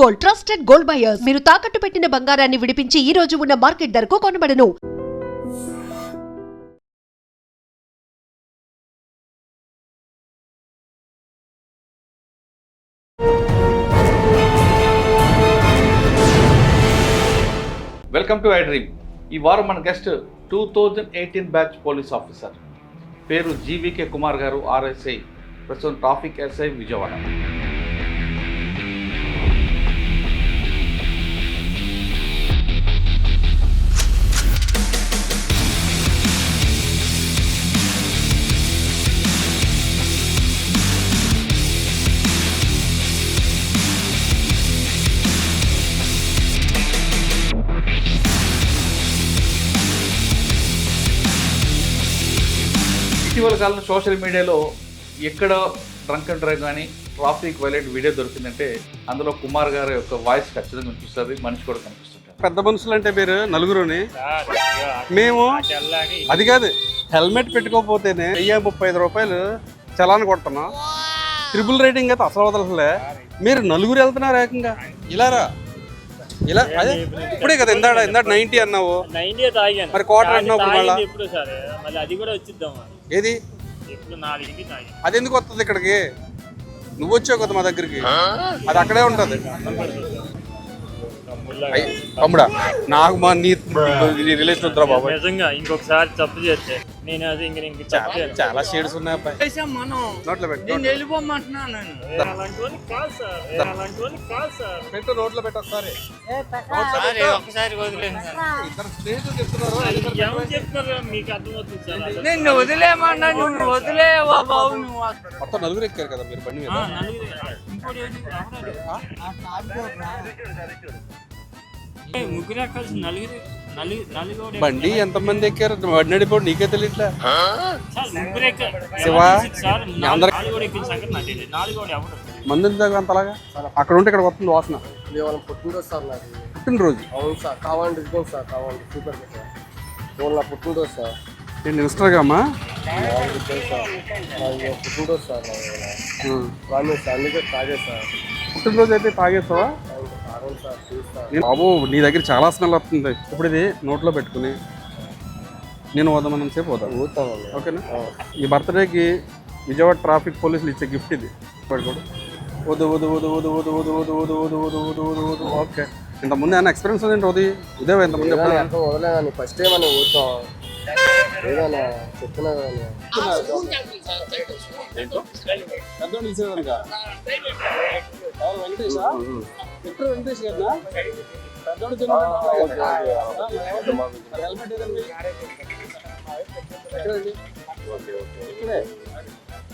Gold, trusted gold buyers. మీరు తాకట్టు పెట్టిన బంగారాన్ని విడిపించి ఈ రోజు ఉన్న మార్కెట్ ధరకు కొనబడను. Welcome to I dream. ఈ వారం మన గెస్ట్ 2018 బ్యాచ్ పోలీస్ ఆఫీసర్, పేరు జీవీకే కుమార్ గారు, ఆర్ఎస్ఐ, ప్రస్తుతం ట్రాఫిక్ ఎస్ఐ విజయవాడ. ఇటీవల కాలంలో సోషల్ మీడియాలో ఎక్కడ డ్రంక్ అండ్ డ్రైవ్ కానీ ట్రాఫిక్ వైలెంట్ వీడియో దొరికిందంటే అందులో కుమార్ గారి యొక్క వాయిస్ ఖచ్చితంగా కనిపిస్తుంది, మనిషి కూడా కనిపిస్తుంటారు. పెద్ద మనుషులు అంటే మీరు నలుగురుని మేము అది కాదు, హెల్మెట్ పెట్టుకోకపోతేనే 1035 రూపాయలు చలాన్ కొడుతున్నాం. ట్రిపుల్ రేటింగ్ అయితే అసలు వదలలే. మీరు నలుగురు వెళ్తున్నారు ఏకంగా ఇలారా ఇలా అదే ఇప్పుడే కదా ఇందాడ 90 అన్నావు, 90 తాగాను మరి క్వార్టర్ అన్నావు. ఎప్పుడు సార్ మళ్ళీ అది కూడా వచ్చిద్దాం. ఏది ఎప్పుడు 4కి తాగాను. అది ఎందుకు వస్తుంది ఇక్కడికి? నువ్వు వచ్చావు కదా మా దగ్గరికి, అది అక్కడే ఉంటది. తమ్ముడా నాకు మా నీ రిలేషన్ వద్దురా బాబు. నిజంగా ఇంకొకసారి తప్పు చేస్తే నేను అది ఇంక చాలా షేడ్స్ ఉన్నాయి అబ్బాయి. నోట్లో పెట్టు, పెట్టు నోట్లో పెట్టు ఒకసారి. మీకు అర్థమవుతుంది సార్. నిన్ను వదిలేమన్నా నువ్వు వదిలేవా బాబు? నువ్వు మొత్తం నలుగురు ఎక్కారు కదా మీరు బండి మీద. ముగ్గురు ఎక్కాల్సి నలుగురు బండి ఎంతమంది ఎక్కారు? బండి నడిపోడు నీకే తెలియట్లే. ముగ్గురు ఎక్కారు శివా సంగతి నాలుగోడు ఎవరు మంది అంతలాగా అక్కడ ఉంటే ఇక్కడ వస్తుంది వాసన. పుట్టినరోజు సార్ నాకు. పుట్టినరోజు? అవును సార్, కావాలంటే ఇదిగోండి సార్, కావాలంటే సూపర్ సార్. ఫోన్ నా పుట్టినరోజు సార్. నేను ఇన్స్టాగా అమ్మా పుట్టినరోజు సార్ ప్రామిస్, అందుకే తాగే సార్. పుట్టినరోజు అయితే తాగేస్తావా? తాగండి సార్, చూస్తాను. బాబు నీ దగ్గర చాలా స్మెల్ వస్తుంది. ఇప్పుడు ఇది నోట్లో పెట్టుకుని నేను వద్దామని సేపు వద్దాం, ఓకేనా? ఈ బర్త్డేకి విజయవాడ ట్రాఫిక్ పోలీసులు ఇచ్చే గిఫ్ట్ ఇది. పడుకోడు వద్దు వద్దు వద్దు వద్దు వద్దు వద్దు వద్దు వద్దు వద్దు వద్దు వద్దు వద్దు వద్దు. ఓకే, ఇంతకుముందు ఏమైనా ఎక్స్పీరియన్స్ ఉంది ఉదయ్? ఇదే ఇంతకుముందు వదలేదని ఫస్ట్ టైం అని ఊరుతాం ఏదైనా చెప్తున్నా కానీ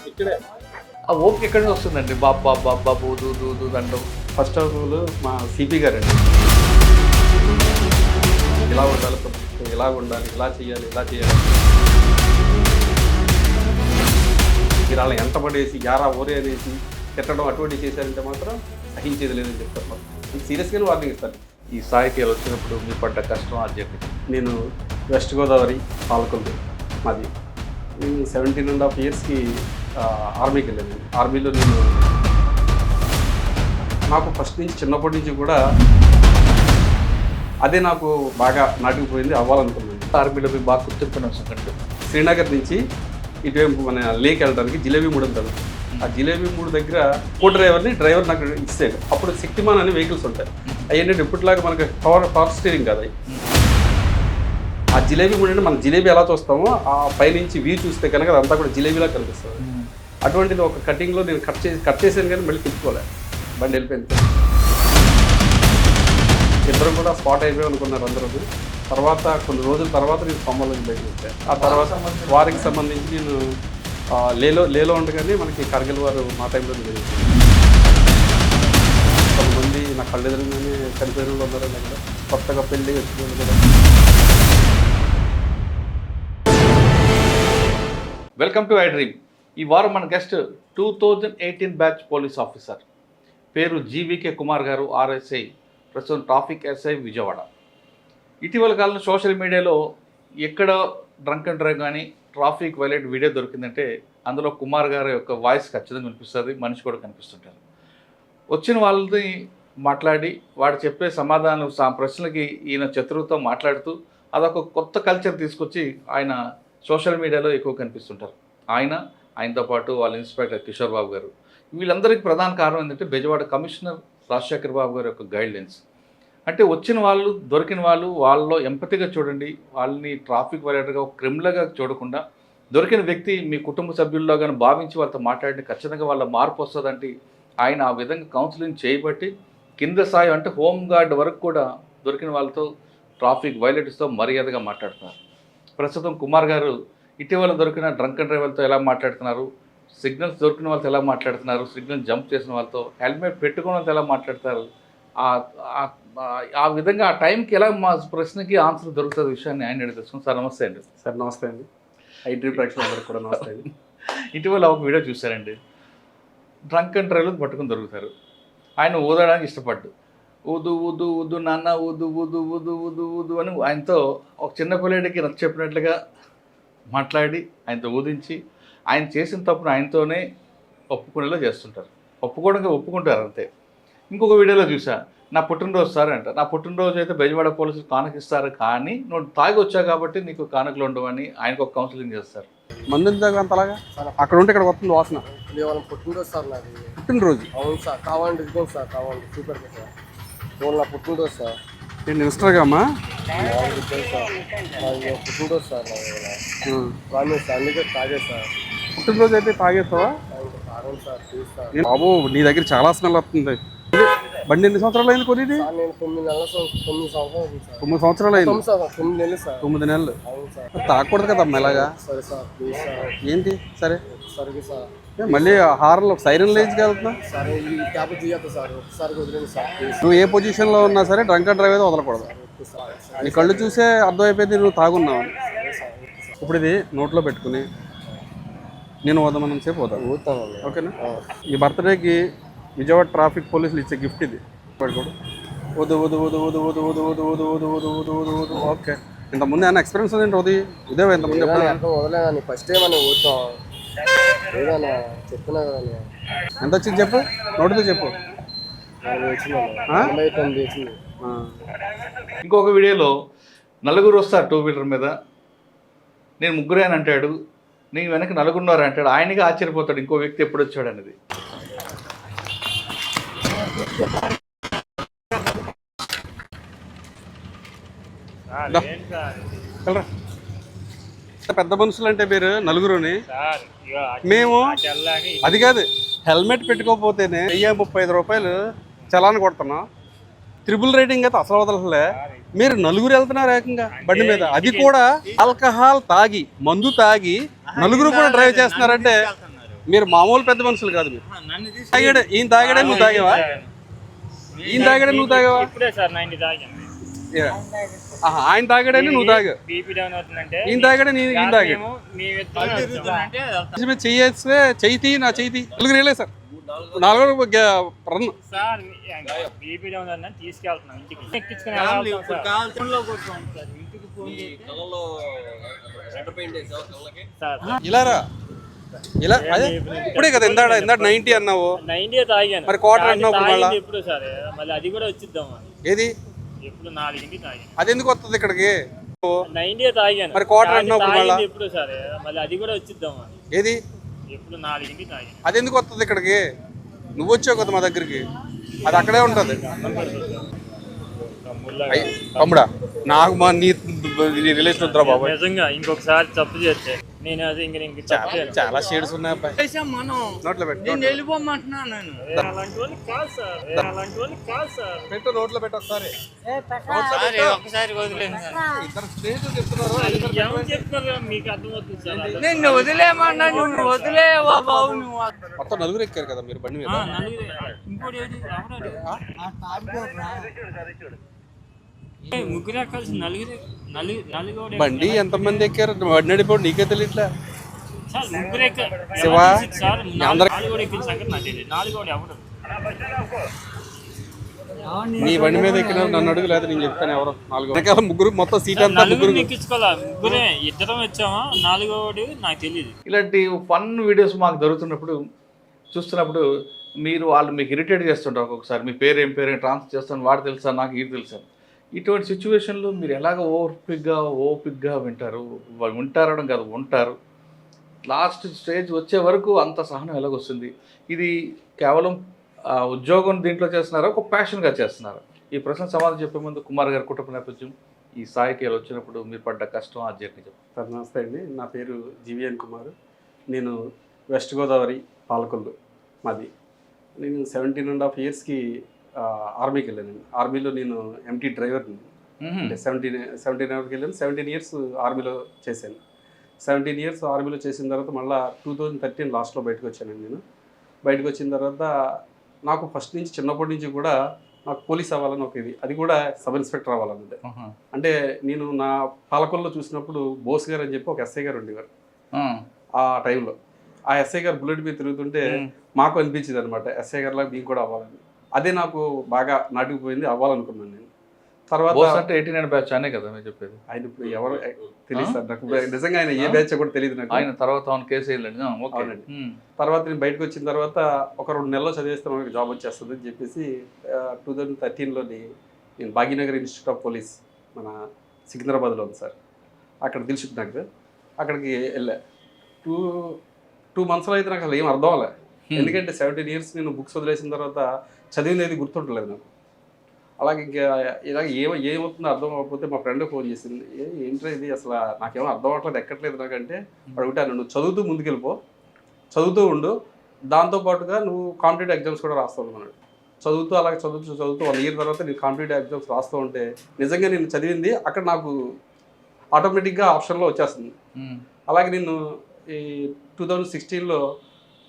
ఇక్కడే ఆ ఓపిక ఎక్కడి నుంచి వస్తుందండి? బాబా బాబా బూదు దూదు అంటాం. ఫస్ట్ ఆఫ్ ఆల్ మా సిపి గారండి, ఇలా ఉండాలి, ఇలా ఉండాలి, ఇలా చేయాలి, ఇలా చేయాలి. మీరు అలా ఎంత పడేసి యారా ఓరే అనేసి తిట్టడం అటువంటి చేశారంటే మాత్రం సహించేది లేదని చెప్తారు. సీరియస్గానే వార్నింగ్ ఇస్తారు. ఈ స్థాయికి వచ్చినప్పుడు మీ పడ్డ కష్టం అది చెప్పి. నేను వెస్ట్ గోదావరి పాలకొల్లు మాది. నేను 17.5 yearsకి ఆర్మీకి వెళ్ళాను. ఆర్మీలో నేను నాకు ఫస్ట్ నుంచి చిన్నప్పటి నుంచి కూడా అదే నాకు బాగా నాటుకుపోయింది, అవ్వాలనుకున్నాను. ఆర్మీలో మీకు బాగా గుర్తింపున సంగతి. శ్రీనగర్ నుంచి ఇటువైపు మన లేక్ వెళ్ళడానికి జిలేబీ మూడు ఉంటుంది. ఆ జిలేబీ మూడు దగ్గర కో డ్రైవర్ నాకు ఇస్తాడు. అప్పుడు శక్తిమాన్ అనే వెహికల్స్ ఉంటాయి. అవి ఇప్పటిలాగా మనకి పవర్ స్టీరింగ్ కదా. ఆ జిలేబీ మూడు అంటే మనం జిలేబీ ఎలా చూస్తామో ఆ పైనుంచి వ్యూ చూస్తే కనుక అదంతా కూడా జిలేబీలా కనిపిస్తుంది. అటువంటిది ఒక కటింగ్లో నేను కట్ చేసాను కానీ మళ్ళీ తిప్పుకోలే, బండి వెళ్ళిపోయింది. ఇద్దరు కూడా స్పాట్ అయిపోయి అనుకున్నారు అందరూ. తర్వాత కొన్ని రోజుల తర్వాత నేను కొమ్మలోకి బయటకు వచ్చాను. ఆ తర్వాత వారికి సంబంధించి నేను లేలో ఉండగానే మనకి కార్గిల్ వారు మా టైంలో జరిగింది. కొంతమంది నా కళ్ళెదురుగానే చనిపోయిన వాళ్ళు ఉన్నారు. దగ్గర కొత్తగా పెళ్ళి వచ్చిన కూడా. Welcome to I dream. ఈ వారం మన గెస్ట్ 2018 బ్యాచ్ పోలీస్ ఆఫీసర్, పేరు జీవీకే కుమార్ గారు, ఆర్ఎస్ఐ, ప్రస్తుతం ట్రాఫిక్ ఎస్ఐ విజయవాడ. ఇటీవల కాలంలో సోషల్ మీడియాలో ఎక్కడ డ్రంక్ అండ్ డ్రైవ్ కానీ ట్రాఫిక్ వైలెంట్ వీడియో దొరికిందంటే అందులో కుమార్ గారి యొక్క వాయిస్ ఖచ్చితంగా కనిపిస్తుంది, మనిషి కూడా కనిపిస్తుంటారు. వచ్చిన వాళ్ళని మాట్లాడి వాడు చెప్పే సమాధానం ప్రశ్నలకి ఈయన చతురుతో మాట్లాడుతూ అదొక కొత్త కల్చర్ తీసుకొచ్చి ఆయన సోషల్ మీడియాలో ఎక్కువ కనిపిస్తుంటారు. ఆయనతో పాటు వాళ్ళ ఇన్స్పెక్టర్ కిషోర్ బాబు గారు, వీళ్ళందరికీ ప్రధాన కారణం ఏంటంటే బెజవాడ కమిషనర్ రాజశేఖర్ బాబు గారి యొక్క గైడ్లైన్స్. అంటే వచ్చిన వాళ్ళు దొరికిన వాళ్ళలో ఎంపతిగా చూడండి, వాళ్ళని ట్రాఫిక్ వైలేటర్గా ఒక క్రిమినల్గా చూడకుండా దొరికిన వ్యక్తి మీ కుటుంబ సభ్యుల్లో కానీ భావించి వాళ్ళతో మాట్లాడి ఖచ్చితంగా వాళ్ళ మార్పు వస్తుందంటే ఆయన ఆ విధంగా కౌన్సిలింగ్ చేయబట్టి కింద స్థాయి అంటే హోమ్ గార్డ్ వరకు కూడా దొరికిన వాళ్ళతో ట్రాఫిక్ వైలేటర్స్తో మర్యాదగా మాట్లాడుతున్నారు. ప్రస్తుతం కుమార్ గారు ఇటీవల దొరికిన డ్రంక్ అండ్ డ్రైవర్తో ఎలా మాట్లాడుతున్నారు, సిగ్నల్స్ దొరికిన వాళ్ళతో ఎలా మాట్లాడుతున్నారు, సిగ్నల్ జంప్ చేసిన వాళ్ళతో, హెల్మెట్ పెట్టుకున్న వాళ్ళతో ఎలా మాట్లాడతారు, ఆ విధంగా ఆ టైంకి ఎలా మా ప్రశ్నకి ఆన్సర్ దొరుకుతుంది విషయాన్ని ఆయన అడుగుతాం. సార్ నమస్తే అండి. సార్ నమస్తే అండి. ఐడ్రీ ప్రేక్షకులందరికీ కూడా నమస్తే అండి. ఇటీవల ఒక వీడియో చూశారండి, డ్రంక్ అండ్ డ్రైవ్లు పట్టుకుని దొరుకుతారు. ఆయన ఊదడానికి ఇష్టపడ్డు, ఊదు ఊదు ఊదు నాన్న ఊదు ఊదు ఊదు ఊదు ఊదు అని ఆయనతో ఒక చిన్న పిల్లడికి నచ్చ చెప్పినట్లుగా మాట్లాడి ఆయనతో ఊదించి ఆయన చేసిన తప్పును ఆయనతోనే ఒప్పుకునేలా చేస్తుంటారు. ఒప్పుకుంటారు అంతే. ఇంకొక వీడియోలో చూసా, నా పుట్టినరోజు సార్ అంట, నా పుట్టినరోజు అయితే బెజవాడ పోలీసులు కానుకిస్తారు, కానీ నువ్వు తాగి వచ్చావు కాబట్టి నీకు కానుకలు ఉండవని ఆయనకు ఒక కౌన్సిలింగ్ చేస్తారు. మందు అంతలాగా అక్కడ ఉంటే ఇక్కడ వస్తుంది వాసన. వాళ్ళ పుట్టినరోజు సార్ నాది. పుట్టినరోజు? అవును సార్, కావాలండి ఇదిగోండి సార్, కావాలండి సూపర్ సార్. వాళ్ళు నా పుట్టినరోజు సార్. నేను ఇన్స్టాగా అమ్మా పుట్టినరోజు సార్ ప్రామిస్ సార్, అందుకే తాగే సార్. పుట్టినరోజు అయితే తాగేస్తావా? తాగండి సార్ ప్లీజ్ సార్. బాబు నీ దగ్గర చాలా స్మెల్ వస్తుంది. బండి ఎన్ని సంవత్సరాలు అయింది కొని? సార్ నేను 9 సంవత్సరాలు అయింది సార్. 9 సంవత్సరాలు అయింది. 9 నెలలు సార్. 9 నెలలు. అవును సార్. తాగకూడదు కదమ్మా ఇలాగా. సరే సార్ ప్లీజ్ సార్. ఏంటి సరే సరే సార్. మళ్ళీ హార్న్లో సైరన్ లేజ్కి వెళ్తున్నా. సరే ఈ ట్యాబ్ తీయద్దు సార్, ఒకసారి వదిలేండి సార్ ప్లీజ్. నువ్వు ఏ పొజిషన్లో ఉన్నా సరే డ్రంక్ అండ్ డ్రైవ్ అయితే వదలకూడదు. నీ కళ్ళు చూసే అర్థమైపోయింది నువ్వు తాగున్నావు. ఇప్పుడు ఇది నోట్లో పెట్టుకుని నేను వదమని సేపు పోతాను. ఓకేనా? ఈ బర్త్డేకి విజయవాడ ట్రాఫిక్ పోలీసులు ఇచ్చే గిఫ్ట్ ఇది. పడుకోడు వదు వదు వదు వదు వదు వదు వదు వదు వదు వదు వదు వదు వదు. ఓకే, ఇంతకుముందు ఏమైనా ఎక్స్పీరియన్స్ ఉంది ఇదే ఇంతకుముందు వదలేదని ఫస్ట్ టైం అని ఊరుతాం ఏదన్నా చెప్తున్నా కదా. ఎంత వచ్చింది చెప్పు, నోటితో చెప్పు. 99 వచ్చింది. ఇంకొక వీడియోలో నలుగురు వస్తారు టూ వీలర్ మీద, నేను ముగ్గురే అని అంటాడు, నీ వెనక నలుగురున్నారు అంటాడు. ఆయనగా ఆశ్చర్యపోతాడు ఇంకో వ్యక్తి ఎప్పుడు వచ్చాడు అనేది. పెద్ద మనుషులు అంటే మీరు నలుగురుని, సార్ మేము అది కాదు హెల్మెట్ పెట్టుకోకపోతేనే 35 రూపాయలు చలాన్ కొడుతున్నాం. ట్రిపుల్ రేటింగ్ అయితే అసలు వదలలే. మీరు నలుగురు వెళ్తున్నారు ఏకంగా బండి మీద, అది కూడా ఆల్కహాల్ తాగి మందు తాగి నలుగురు కూడా డ్రైవ్ చేస్తున్నారంటే మీరు మామూలు పెద్ద మనుషులు కాదు. మీరు తాగాడు, ఈయన తాగాడే నువ్వు తాగావా? ఈయన తాగాడే నువ్వు తాగావా? ఇప్పుడే సార్ 90 తాగాను. ఆయన తాగాడని నువ్వు తాగా, బీపీ డౌన్ అవుతుందంటే ఈయన తాగాడే ఈయన తాగాడు. చెయ్యేస్తే చెయ్యి నా చెయ్యి నలుగురు వెళ్ళే sir. 4 run sir BP down అవుతుందని తీసుకెళ్తున్నాం ఇంటికి. ఎక్కించుకుని ఇలారా ఇలా అదే ఇప్పుడే కదా ఇందాడ 90 అన్నావు. 90 తాగాను. మరి క్వార్టర్ అన్నావు మళ్ళీ. ఎప్పుడు సార్ మళ్ళీ అది కూడా వచ్చిద్దాం. ఏది ఎప్పుడు 4కి తాగాను. అది ఎందుకు వస్తుంది ఇక్కడికి? 90 తాగాను. మరి క్వార్టర్ అన్నావు మళ్ళీ. ఎప్పుడు సార్ మళ్ళీ అది కూడా వచ్చిద్దాం. ఏది ఎప్పుడు 4కి తాగాను. అది ఎందుకు వస్తుంది ఇక్కడికి? నువ్వు వచ్చావు కదా మా దగ్గరికి, అది అక్కడే ఉంటుంది. తమ్ముడా నాకు మా నీ రిలేషన్ వద్దురా బాబు. నిజంగా ఇంకొకసారి తప్పు చేస్తే నేను అది ఇంక చాలా షేడ్స్ ఉన్నాయి అబ్బాయి. నోట్లో పెట్టు, వెళ్ళిపోమంటున్నాను నేను. అలాంటి వాళ్ళు కాదు సార్, అలాంటి వాళ్ళు కాదు సార్. పెట్టు నోట్లో పెట్టు ఒకసారి. ఒకసారి వదిలేదు ఇద్దరు స్నేహితులు చెప్తున్నారు. ఏమని చెప్తారు మీకు అర్థమవుతుంది సార్. నిన్ను వదిలేమన్నా నువ్వు వదిలేవా బాబు నువ్వు. మొత్తం నలుగురు ఎక్కారు కదా మీరు బండి మీద. ఇంకోటి ముగ్గురు ఎక్కాల్సి నలుగురు బండి ఎంతమంది ఎక్కారు? బండి నడిపోడు నీకే తెలియట్లే. సార్ ముగ్గురు ఎక్కారు శివా సార్. అందరు 4 ఎక్కిన సంగతి నాకు తెలియదు. 4 ఎవరు నీ బండి మీద ఎక్కిన నన్ను అడుగు, లేదా నేను చెప్తాను ఎవరో. 4 వెనకాల ముగ్గురు, మొత్తం సీట్ అంతా ముగ్గురు ఎక్కించుకోవాలా? ముగ్గురే, ఇద్దరం వచ్చామా, 4వ నాకు తెలియదు. ఇలాంటి ఫన్ వీడియోస్ మాకు దొరుకుతున్నప్పుడు చూస్తున్నప్పుడు మీరు వాళ్ళు మీకు ఇరిటేట్ చేస్తుంటారు ఒక్కొక్కసారి, మీ పేరు ఏం పేరు ట్రాన్స్ఫర్ చేస్తాను, వాడు తెలుసా నాకు ఇది తెలుసా. ఇటువంటి సిచ్యువేషన్లో మీరు ఎలాగ ఓపిక్గా వింటారు, వాళ్ళు వింటారడం కాదు ఉంటారు, లాస్ట్ స్టేజ్ వచ్చే వరకు అంత సహనం ఎలాగొస్తుంది? ఇది కేవలం ఉద్యోగం దీంట్లో చేస్తున్నారా, ఒక ప్యాషన్గా చేస్తున్నారా? ఈ ప్రశ్న సమాధానం చెప్పే ముందు కుమార్ గారి కుటుంబ నేపథ్యం, ఈ స్థాయికి వచ్చినప్పుడు మీరు పడ్డ కష్టం ఆ జర్నీ చెప్పండి. సార్ నమస్తే అండి, నా పేరు జీవీఎన్ కుమార్. నేను వెస్ట్ గోదావరి పాలకొల్లు మాది. నేను 17.5 yearsకి ఆర్మీకి వెళ్ళాను. ఆర్మీలో నేను ఎంటీ డ్రైవర్ని. అంటే 17 వెళ్ళాను. 17 years ఆర్మీలో చేశాను. 17 years ఆర్మీలో చేసిన తర్వాత మళ్ళీ 2013 లాస్ట్లో బయటకు వచ్చానండి. నేను బయటకు వచ్చిన తర్వాత నాకు ఫస్ట్ నుంచి చిన్నప్పటి నుంచి కూడా నాకు పోలీస్ అవ్వాలని ఒక ఇది, అది కూడా సబ్ ఇన్స్పెక్టర్ అవ్వాలన్నది. అంటే నేను నా పాలకొల్లో చూసినప్పుడు బోస్ గారు అని చెప్పి ఒక ఎస్ఐ గారు ఉండేవారు. ఆ టైంలో ఆ ఎస్ఐ గారు బుల్లెట్ మీద తిరుగుతుంటే మాకు అనిపించింది అనమాట, ఎస్ఐ గారిలాగా మేము కూడా అవ్వాలని. అదే నాకు బాగా నాటుకుపోయింది, అవ్వాలనుకున్నాను నేను. తర్వాత అంటే 89 బ్యాచ్ అనే కదా మీరు చెప్పేది? ఆయన ఇప్పుడు ఎవరు తెలియదు సార్ నాకు, నిజంగా ఆయన ఏ బ్యాచ్ కూడా తెలియదు నాకు. ఆయన తర్వాత కేసు వేయలేండి. తర్వాత నేను బయటకు వచ్చిన తర్వాత ఒక 2 నెలల్లో చదివేస్తే మనకి జాబ్ వచ్చేస్తుంది అని చెప్పేసి 2013లోని నేను భాగ్యనగర్ ఇన్స్టిట్యూట్ ఆఫ్ పోలీస్ మన సికింద్రాబాద్లో ఉంది సార్, అక్కడ దిల్షుక్ నగర్, అక్కడికి వెళ్ళా. 2 monthsలో అయితే నాకు అసలు ఏం అర్థం అవ్వలే. ఎందుకంటే 17 years నేను బుక్స్ వదిలేసిన తర్వాత చదివినది గుర్తుంటలేదు నాకు. అలాగే ఇంకా ఇలాగ ఏమవుతుందో అర్థం అవ్వకపోతే మా ఫ్రెండ్ ఫోన్ చేసింది, ఏంట్రా ఇది అసలు నాకేమో అర్థం అవ్వట్లేదు, ఎక్కట్లేదు నాకంటే. అడుగుతాను, నువ్వు చదువుతూ ముందుకెళ్ళిపో, చదువుతూ ఉండు, దాంతోపాటుగా నువ్వు కాంపిటేటివ్ ఎగ్జామ్స్ కూడా రాస్తావు అన్నాడు. చదువుతూ అలాగే చదువుతూ 1 year తర్వాత నేను కాంపిటేటివ్ ఎగ్జామ్స్ రాస్తూ ఉంటే నిజంగా నేను చదివింది అక్కడ నాకు ఆటోమేటిక్గా ఆప్షన్లో వచ్చేస్తుంది. అలాగే నేను ఈ 2016లో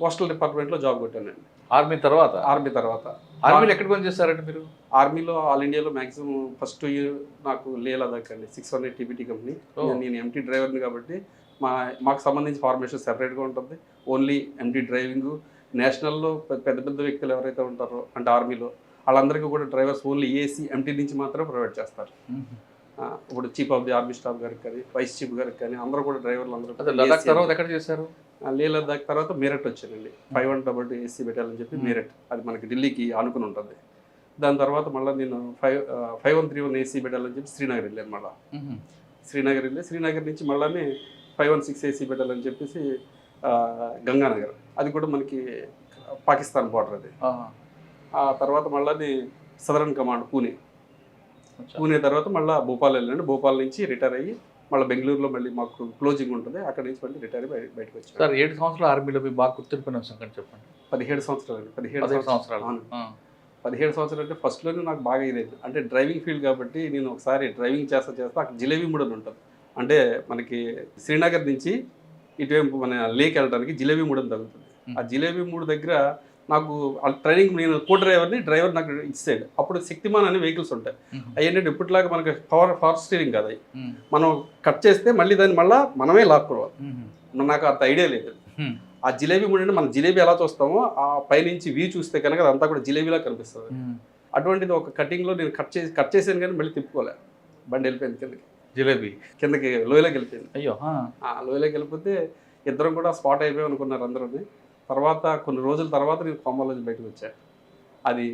పోస్టల్ డిపార్ట్మెంట్లో జాబ్ కొట్టానండి. ఆర్మీ తర్వాత ఆర్మీలో ఎక్కడ పని చేస్తారంటే మీరు? ఆర్మీలో ఆల్ ఇండియాలో మ్యాక్సిమం ఫస్ట్ year నాకు లే లదాఖ్ అండి, 618 TBT కంపెనీ. నేను ఎంటీ డ్రైవర్ని కాబట్టి మాకు సంబంధించి ఫార్మేషన్ సెపరేట్గా ఉంటుంది. Only empty driving. నేషనల్లో పెద్ద వ్యక్తులు ఎవరైతే ఉంటారో అంటే ఆర్మీలో వాళ్ళందరికీ కూడా డ్రైవర్స్ ఓన్లీ ఏసీ ఎంటీ నుంచి మాత్రమే ప్రొవైడ్ చేస్తారు. ఇప్పుడు chief of the army staff గారికి కానీ వైస్ చీఫ్ గారికి కానీ అందరూ కూడా డ్రైవర్లు అందరూ. లదాఖ్ తర్వాత ఎక్కడ చేశారు? లే లదాఖ్ తర్వాత మీరట్ వచ్చానండి. 512 AC పెట్టాలని చెప్పి మీరట్, అది మనకి ఢిల్లీకి ఆనుకుని ఉంటుంది. దాని తర్వాత మళ్ళీ నేను 5131 AC పెట్టాలని చెప్పి శ్రీనగర్ వెళ్ళాను. మళ్ళీ శ్రీనగర్ నుంచి మళ్ళీ 516 AC పెట్టాలని చెప్పేసి గంగానగర్, అది కూడా మనకి పాకిస్తాన్ బార్డర్ అది. ఆ తర్వాత మళ్ళీ సదరన్ కమాండ్ పూణే తర్వాత మళ్ళీ భోపాల్ వెళ్ళండి. భోపాల్ నుంచి రిటైర్ అయ్యి మళ్ళీ బెంగళూరులో మళ్ళీ మాకు క్లోజింగ్ ఉంటుంది, అక్కడ నుంచి మళ్ళీ రిటైర్ అయ్యి బయటకు వచ్చాను. సార్ 7 సంవత్సరాలు ఆర్మీలో మీ బాగా గుర్తుండిపోయిన సంగతి చెప్పండి. 17 సంవత్సరాలు. 17 సంవత్సరాలు. 17 సంవత్సరాలు అంటే ఫస్ట్లోనే నాకు బాగా ఇదైంది. అంటే డ్రైవింగ్ ఫీల్డ్ కాబట్టి నేను ఒకసారి డ్రైవింగ్ చేస్తా అక్కడ జిలేబీ మూడ్ అని ఉంటుంది. అంటే మనకి శ్రీనగర్ నుంచి ఇటువైపు మన లేక్ వెళ్ళడానికి జిలేబీ మూడ్ అని తగ్గుతుంది. ఆ జిలేబీ మూడ్ దగ్గర నాకు ట్రైనింగ్, నేను డ్రైవర్ నాకు ఇచ్చాడు. అప్పుడు శక్తిమాన్ అనే వెహికల్స్ ఉంటాయి. అయ్యంటే ఇప్పటిలాగా మనకి పవర్ స్టీరింగ్ కదా, మనం కట్ చేస్తే మళ్ళీ దాన్ని మనమే లాక్కోవాలి. నాకు అంత ఐడియా లేదు. ఆ జిలేబీ మూడు అంటే మనం జిలేబీ ఎలా చూస్తామో ఆ పైనుంచి వ్యూ చూస్తే కనుక అదంతా కూడా జిలేబీలా కనిపిస్తుంది. అటువంటిది ఒక కటింగ్లో నేను కట్ చేసాను కానీ మళ్ళీ తిప్పుకోలే, బండి వెళ్ళిపోయింది కిందకి. జిలేబీ కిందకి లోయలోకి వెళ్ళిపోయింది. అయ్యో, లోయలోకి వెళ్ళిపోతే ఇద్దరం కూడా స్పాట్ అయిపోయాం అనుకున్నారు అందరూ. తర్వాత కొన్ని రోజుల తర్వాత నేను కొమ్మల నుంచి బయటకు వచ్చాను. అది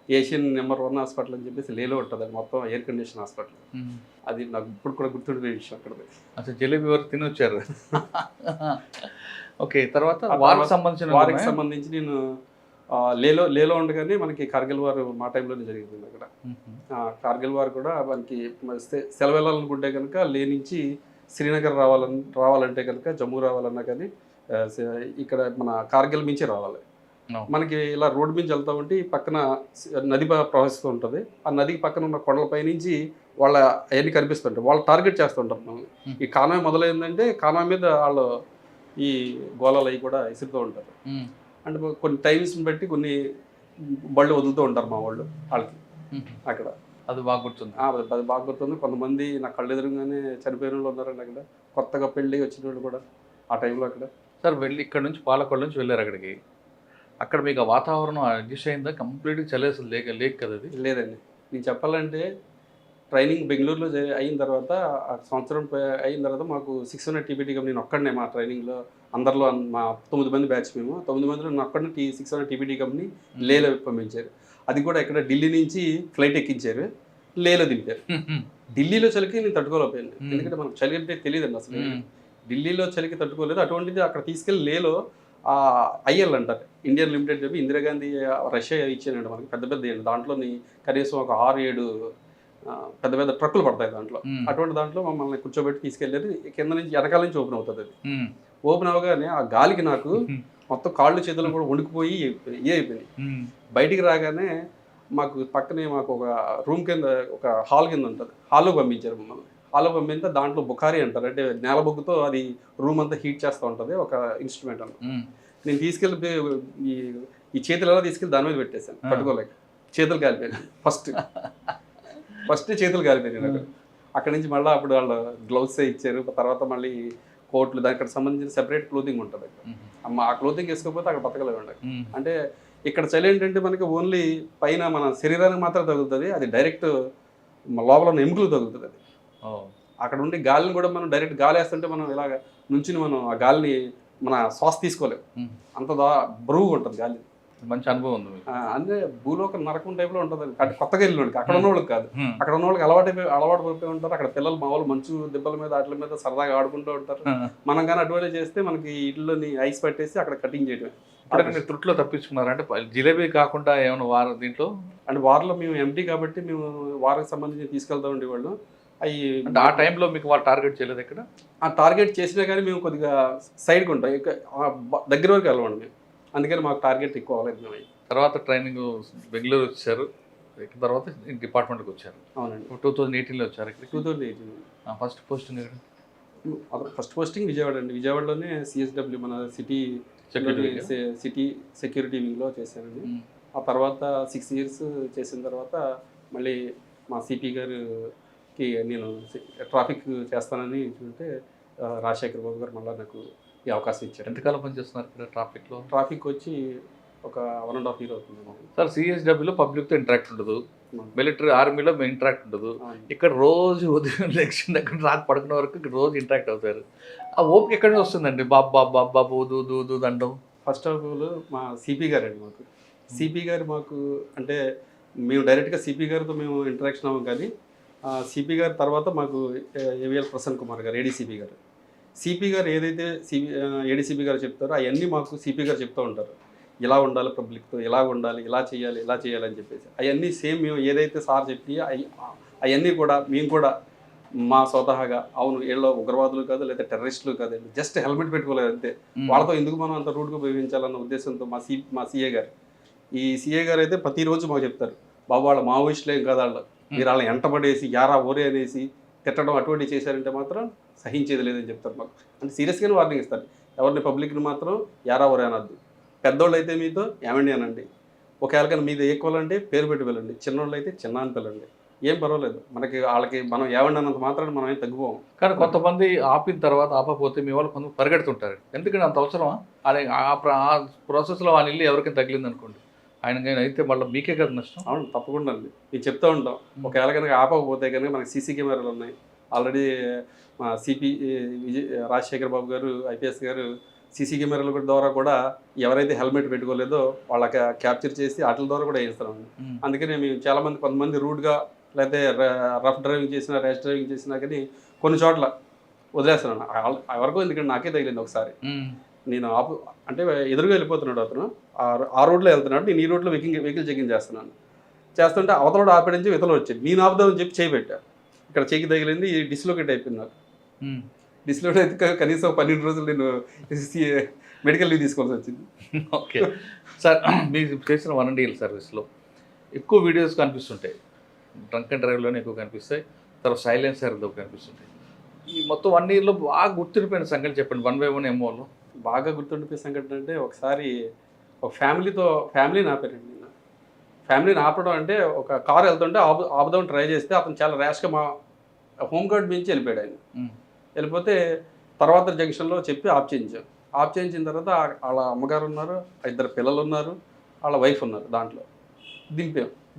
ఏషియన్ నెంబర్ 1 హాస్పిటల్ అని చెప్పేసి లేలో ఉంటుంది, అది మొత్తం ఎయిర్ కండిషన్ హాస్పిటల్. అది నాకు ఇప్పుడు కూడా గుర్తుండిపోయే విషయం అక్కడది. అసలు జిలేబీ వరకు తిని వచ్చారు. ఓకే, తర్వాత వారికి సంబంధించి నేను లేలో ఉండగానే మనకి కార్గిల్ వార్ మా టైంలోనే జరిగింది అక్కడ. కార్గిల్ వార్ కూడా మనకి సెలవు వెళ్ళాలనుకుంటే కనుక లే నుంచి శ్రీనగర్ రావాలంటే కనుక జమ్మూ రావాలన్నా కానీ ఇక్కడ మన కార్గిల్ మించి రావాలి. మనకి ఇలా రోడ్డు మించి వెళ్తా ఉంటే పక్కన నది ప్రవహిస్తూ ఉంటుంది. ఆ నదికి పక్కన ఉన్న కొండలపై నుంచి వాళ్ళ అవన్నీ కనిపిస్తుంటాయి. వాళ్ళు టార్గెట్ చేస్తుంటారు మనల్ని. ఈ కాన్వాయ్ మొదలైందంటే కాన్వాయ్ మీద వాళ్ళు ఈ గోళాలు అవి కూడా ఇసురుతూ ఉంటారు. అంటే కొన్ని టైమ్స్ని బట్టి కొన్ని బళ్ళు వదులుతూ ఉంటారు మా వాళ్ళు వాళ్ళకి అక్కడ. అది బాగా గుర్తుంది. అది బాగా గుర్తుంది. కొంతమంది నా కళ్ళు ఎదురుగానే చనిపోయిన వాళ్ళు ఉన్నారండి అక్కడ, కొత్తగా పెళ్ళి వచ్చిన వాళ్ళు కూడా ఆ టైంలో అక్కడ. సార్ వెళ్ళి ఇక్కడ నుంచి పాలకొల్లు నుంచి వెళ్ళారు అక్కడికి. అక్కడ మీకు వాతావరణం అడ్జస్ట్ అయిందా? కంప్లీట్గా చలేసి లేక్ కదా అది? లేదండి, నేను చెప్పాలంటే ట్రైనింగ్ బెంగళూరులో అయిన తర్వాత ఆ సంవత్సరం అయిన తర్వాత మాకు 600 టీపీటీ కంపెనీ నేను ఒక్కడనే మా ట్రైనింగ్లో అందరిలో మా 9 మంది బ్యాచ్ మేము 9 మందిలో నేను ఒక్కడనే 600 టీపీటీ కంపెనీ లేలో పంపించారు. అది కూడా ఇక్కడ ఢిల్లీ నుంచి ఫ్లైట్ ఎక్కించారు, లేలో దింపారు. ఢిల్లీలో చలికి నేను తట్టుకోలేకపోయాను, ఎందుకంటే మనకు చలి అంటే తెలియదండి అసలు. ఢిల్లీలో చలికి తట్టుకోలేదు, అటువంటిది అక్కడ తీసుకెళ్ళి లేలో ఐఎల్ అంటారు, ఇండియన్ లిమిటెడ్ చెప్పి ఇందిరాగాంధీ రష్యా ఇచ్చానండి మనకి పెద్ద పెద్ద ఏంటి దాంట్లోని కనీసం ఒక 6-7 పెద్ద పెద్ద ట్రక్కులు పడతాయి దాంట్లో. అటువంటి దాంట్లో మమ్మల్ని కూర్చోబెట్టి తీసుకెళ్ళారు. కింద నుంచి వెనకాల నుంచి ఓపెన్ అవుతుంది. అది ఓపెన్ అవగానే ఆ గాలికి నాకు మొత్తం కాళ్ళు చేతులు కూడా వణికిపోయి అయిపోయినాయి. బయటికి రాగానే మాకు పక్కనే మాకు ఒక రూమ్ కింద ఒక హాల్ కింద ఉంటుంది, హాల్లో పంపించారు మమ్మల్ని. హాల్లో పంపితే దాంట్లో బుఖారీ అంటారు, అంటే నేల బొగ్గుతో అది రూమ్ అంతా హీట్ చేస్తూ ఉంటుంది ఒక ఇన్స్ట్రుమెంట్ అన్న. నేను తీసుకెళ్ళి ఈ చేతులు ఎలా తీసుకెళ్ళి దాని మీద పెట్టేశాను, పట్టుకోలేక చేతులు కాలిపోయాను. ఫస్ట్ చేతులు కాలిపోయాయి నాకు. అక్కడి నుంచి మళ్ళీ అప్పుడు వాళ్ళు గ్లౌస్ ఇచ్చారు, తర్వాత మళ్ళీ కోట్లు, దానికి సంబంధించిన సెపరేట్ క్లోతింగ్ ఉంటుంది అక్కడ. ఆ క్లోతింగ్ వేసుకోకపోతే అక్కడ బతకలేవండి. అంటే ఇక్కడ చలి ఏంటంటే మనకి ఓన్లీ పైన మన శరీరానికి మాత్రం తగులుతుంది, అది డైరెక్ట్ లోపల ఉన్న ఎముకలు తగులుతుంది. అది అక్కడ ఉండి గాలిని కూడా మనం డైరెక్ట్ గాలి వేస్తుంటే మనం ఇలాగ నుంచి మనం ఆ గాలిని మన శ్వాస తీసుకోలేము, అంత బరువుగా ఉంటుంది గాలి. మంచి అనుభవం ఉంది. అంటే భూలోక నరకం టైప్లో ఉంటుంది. అంటే కొత్తగా వెళ్ళినోడికి, అక్కడ ఉన్న వాళ్ళకి కాదు, అక్కడ ఉన్న వాళ్ళకి అలవాటు పడిపోయి ఉంటారు. అక్కడ పిల్లలు మామూలు మంచు దిబ్బల మీద వాటి మీద సరదాగా ఆడుకుంటూ ఉంటారు. మనం కానీ అటువంటి చేస్తే మనకి ఇళ్ళని ఐస్ పట్టేసి అక్కడ కటింగ్ చేయడమే. అంటే మీరు త్రుట్లో తప్పించుకున్నారు అంటే జిలేబీ కాకుండా ఏమైనా వారు దీంట్లో అంటే వారిలో మేము ఎంటీ కాబట్టి మేము వారికి సంబంధించి తీసుకెళ్తా ఉండేవాళ్ళు. అవి అంటే ఆ టైంలో మీకు వాళ్ళు టార్గెట్ చేయలేదు ఇక్కడ? ఆ టార్గెట్ చేసినా కానీ మేము కొద్దిగా సైడ్కి ఉంటాం, దగ్గర వరకు వెళ్ళమండి మేము, అందుకని మాకు టార్గెట్ ఎక్కువ అవ్వలేదు మేము. తర్వాత ట్రైనింగ్ బెంగళూరు వచ్చారు, తర్వాత డిపార్ట్మెంట్కి వచ్చారు. అవునండి, 2018లో వచ్చారు ఇక్కడ. 2018 ఫస్ట్ పోస్టింగ్ ఇక్కడ? ఫస్ట్ పోస్టింగ్ విజయవాడ అండి. విజయవాడలోనే సిఎస్డబ్ల్యూ మన సిటీ సెక్యూరిటీ వింగ్లో చేశానండి. ఆ తర్వాత 6 years చేసిన తర్వాత మళ్ళీ మా సిపి గారికి నేను ట్రాఫిక్ చేస్తానని చూస్తే రాజశేఖర్ బాబు గారు మళ్ళీ నాకు ఈ అవకాశం ఇచ్చారు. ఎంతకాలం పనిచేస్తున్నారు ఇక్కడ ట్రాఫిక్లో? ట్రాఫిక్ వచ్చి ఒక 1.5 years అవుతుంది సార్. సిఎస్డబ్ల్యూలో పబ్లిక్తో ఇంటరాక్ట్ ఉండదు, మిలిటరీ ఆర్మీలో ఇంటరాక్ట్ ఉండదు. ఇక్కడ రోజు ఉదయం లెక్షన్ దగ్గర రాత్రి పడుకునే వరకు రోజు ఇంటరాక్ట్ అవుతారు. ఆ ఓపిక ఎక్కడి నుంచి వస్తుందండి? బాబు దూ దండం. ఫస్ట్ ఆఫ్ ఆల్ మా సిపి గారు అండి, మాకు సిపి గారు మాకు అంటే మేము డైరెక్ట్గా సిపి గారితో మేము ఇంటరాక్షన్ అవ్వం, కానీ సిపి గారి తర్వాత మాకు ఏవిఎల్ ప్రసన్న కుమార్ గారు ఏడీసీపీ గారు, సిపి గారు ఏదైతే ఏడీసీపీ గారు చెప్తారో అవన్నీ మాకు సిపి గారు చెప్తూ ఉంటారు. ఇలా ఉండాలి, పబ్లిక్తో ఇలా ఉండాలి, ఇలా చేయాలి అని చెప్పేసి అవన్నీ సేమ్ మేము ఏదైతే సార్ చెప్పి అవన్నీ కూడా మేము కూడా మా స్వతహాగా అవును వీళ్ళు ఉగ్రవాదులు కాదు లేదా టెర్రరిస్టులు కాదు, జస్ట్ హెల్మెట్ పెట్టుకోలేదు అంతే, వాళ్ళతో ఎందుకు మనం అంత రూట్గా ఉపయోగించాలన్న ఉద్దేశంతో మా సిఏ గారు, ఈ సిఏ గారు అయితే ప్రతిరోజు మాకు చెప్తారు, బాబు వాళ్ళ మావోయిస్టులు ఏం కాదు, వాళ్ళు మీరు వాళ్ళని ఎంటపడేసి యారా ఓరే అనేసి తిట్టడం అటువంటివి చేశారంటే మాత్రం సహించేది లేదని చెప్తారు మాకు. అంటే సీరియస్గానే వార్నింగ్ ఇస్తారు, ఎవరిని పబ్లిక్ని మాత్రం యారా ఓరే అనద్దు, పెద్దోళ్ళు అయితే మీతో ఏమండి అనండి, ఒకవేళ కానీ మీద ఈక్వల్ అంటే పేరు పెట్టి వెళ్ళండి, చిన్నోళ్ళు అయితే చిన్న అని పిల్లండి, ఏం పర్వాలేదు, వాళ్ళకి మనం ఏమండి అన్నంత మాత్రాన్ని మనం ఏం తగ్గిపోము. కానీ కొంతమంది ఆపిన తర్వాత ఆపకపోతే మీ వాళ్ళు కొంత పరిగెడుతుంటారు, ఎందుకంటే అంత అవసరమా? ఆ ప్రాసెస్లో వాళ్ళ ఇల్లు ఎవరికైనా తగిలింది అనుకోండి, ఆయన అయితే మళ్ళీ మీకే కదా నష్టం. అవును, తప్పకుండా అండి, మేము చెప్తూ ఉంటాం, ఒకవేళ కనుక ఆపకపోతే కనుక మనకి సీసీ కెమెరాలు ఉన్నాయి ఆల్రెడీ. మా సిపి రాజశేఖర్ బాబు గారు ఐపీఎస్ గారు సీసీ కెమెరాల ద్వారా కూడా ఎవరైతే హెల్మెట్ పెట్టుకోలేదో వాళ్ళకి క్యాప్చర్ చేసి వాటి ద్వారా కూడా వేస్తున్నాం. అందుకని మేము చాలామంది కొంతమంది రూడ్గా లేకపోతే రఫ్ డ్రైవింగ్ చేసినా ర్యాష్ డ్రైవింగ్ చేసినా కానీ కొన్ని చోట్ల వదిలేస్తున్నాను ఎవరికో, ఎందుకంటే నాకే తగిలింది ఒకసారి. నేను అంటే ఎదురుగా వెళ్ళిపోతున్నాడు అతను, ఆ రోడ్లో వెళ్తున్నాడు, నేను ఈ రోడ్లో వెహికల్ చెకింగ్ చేస్తుంటే అవతల ఆపడించి ఇతలో వచ్చాడు, నేను ఆపుదామని చెప్పి చేయి పెట్టా, ఇక్కడ చేయికి తగిలింది, డిస్లోకేట్ అయిపోయింది నాకు. డిస్లోకేట్ అయితే కనీసం 12 రోజులు నేను మెడికల్ లీవ్ తీసుకోవాల్సి వచ్చింది. ఓకే సార్, మీరు చేసిన 1 year సర్వీస్లో ఎక్కువ వీడియోస్ కనిపిస్తుంటాయి, డ్రంక్ అండ్ డ్రైవ్లోనే ఎక్కువ కనిపిస్తాయి, తర్వాత సైలెన్సర్లో కనిపిస్తుంటాయి. ఈ మొత్తం 1 yearలో బాగా గుర్తుండిపోయిన సంగతి చెప్పండి, 1 by 1 ఏమోలో బాగా గుర్తుండిపోయే సంఘటన అంటే ఒకసారి ఒక ఫ్యామిలీని ఆపారండి. నేను ఫ్యామిలీని ఆపడం అంటే ఒక కారు వెళ్తుంటే ఆపుదాం ట్రై చేస్తే అతను చాలా ర్యాష్గా మా హోమ్ గార్డ్ మించి వెళ్ళిపోయాడు. ఆయన వెళ్ళిపోతే తర్వాత జంక్షన్లో చెప్పి ఆఫ్ చేయించిన తర్వాత వాళ్ళ అమ్మగారు ఉన్నారు, 2 పిల్లలు ఉన్నారు, వాళ్ళ వైఫ్ ఉన్నారు, దాంట్లో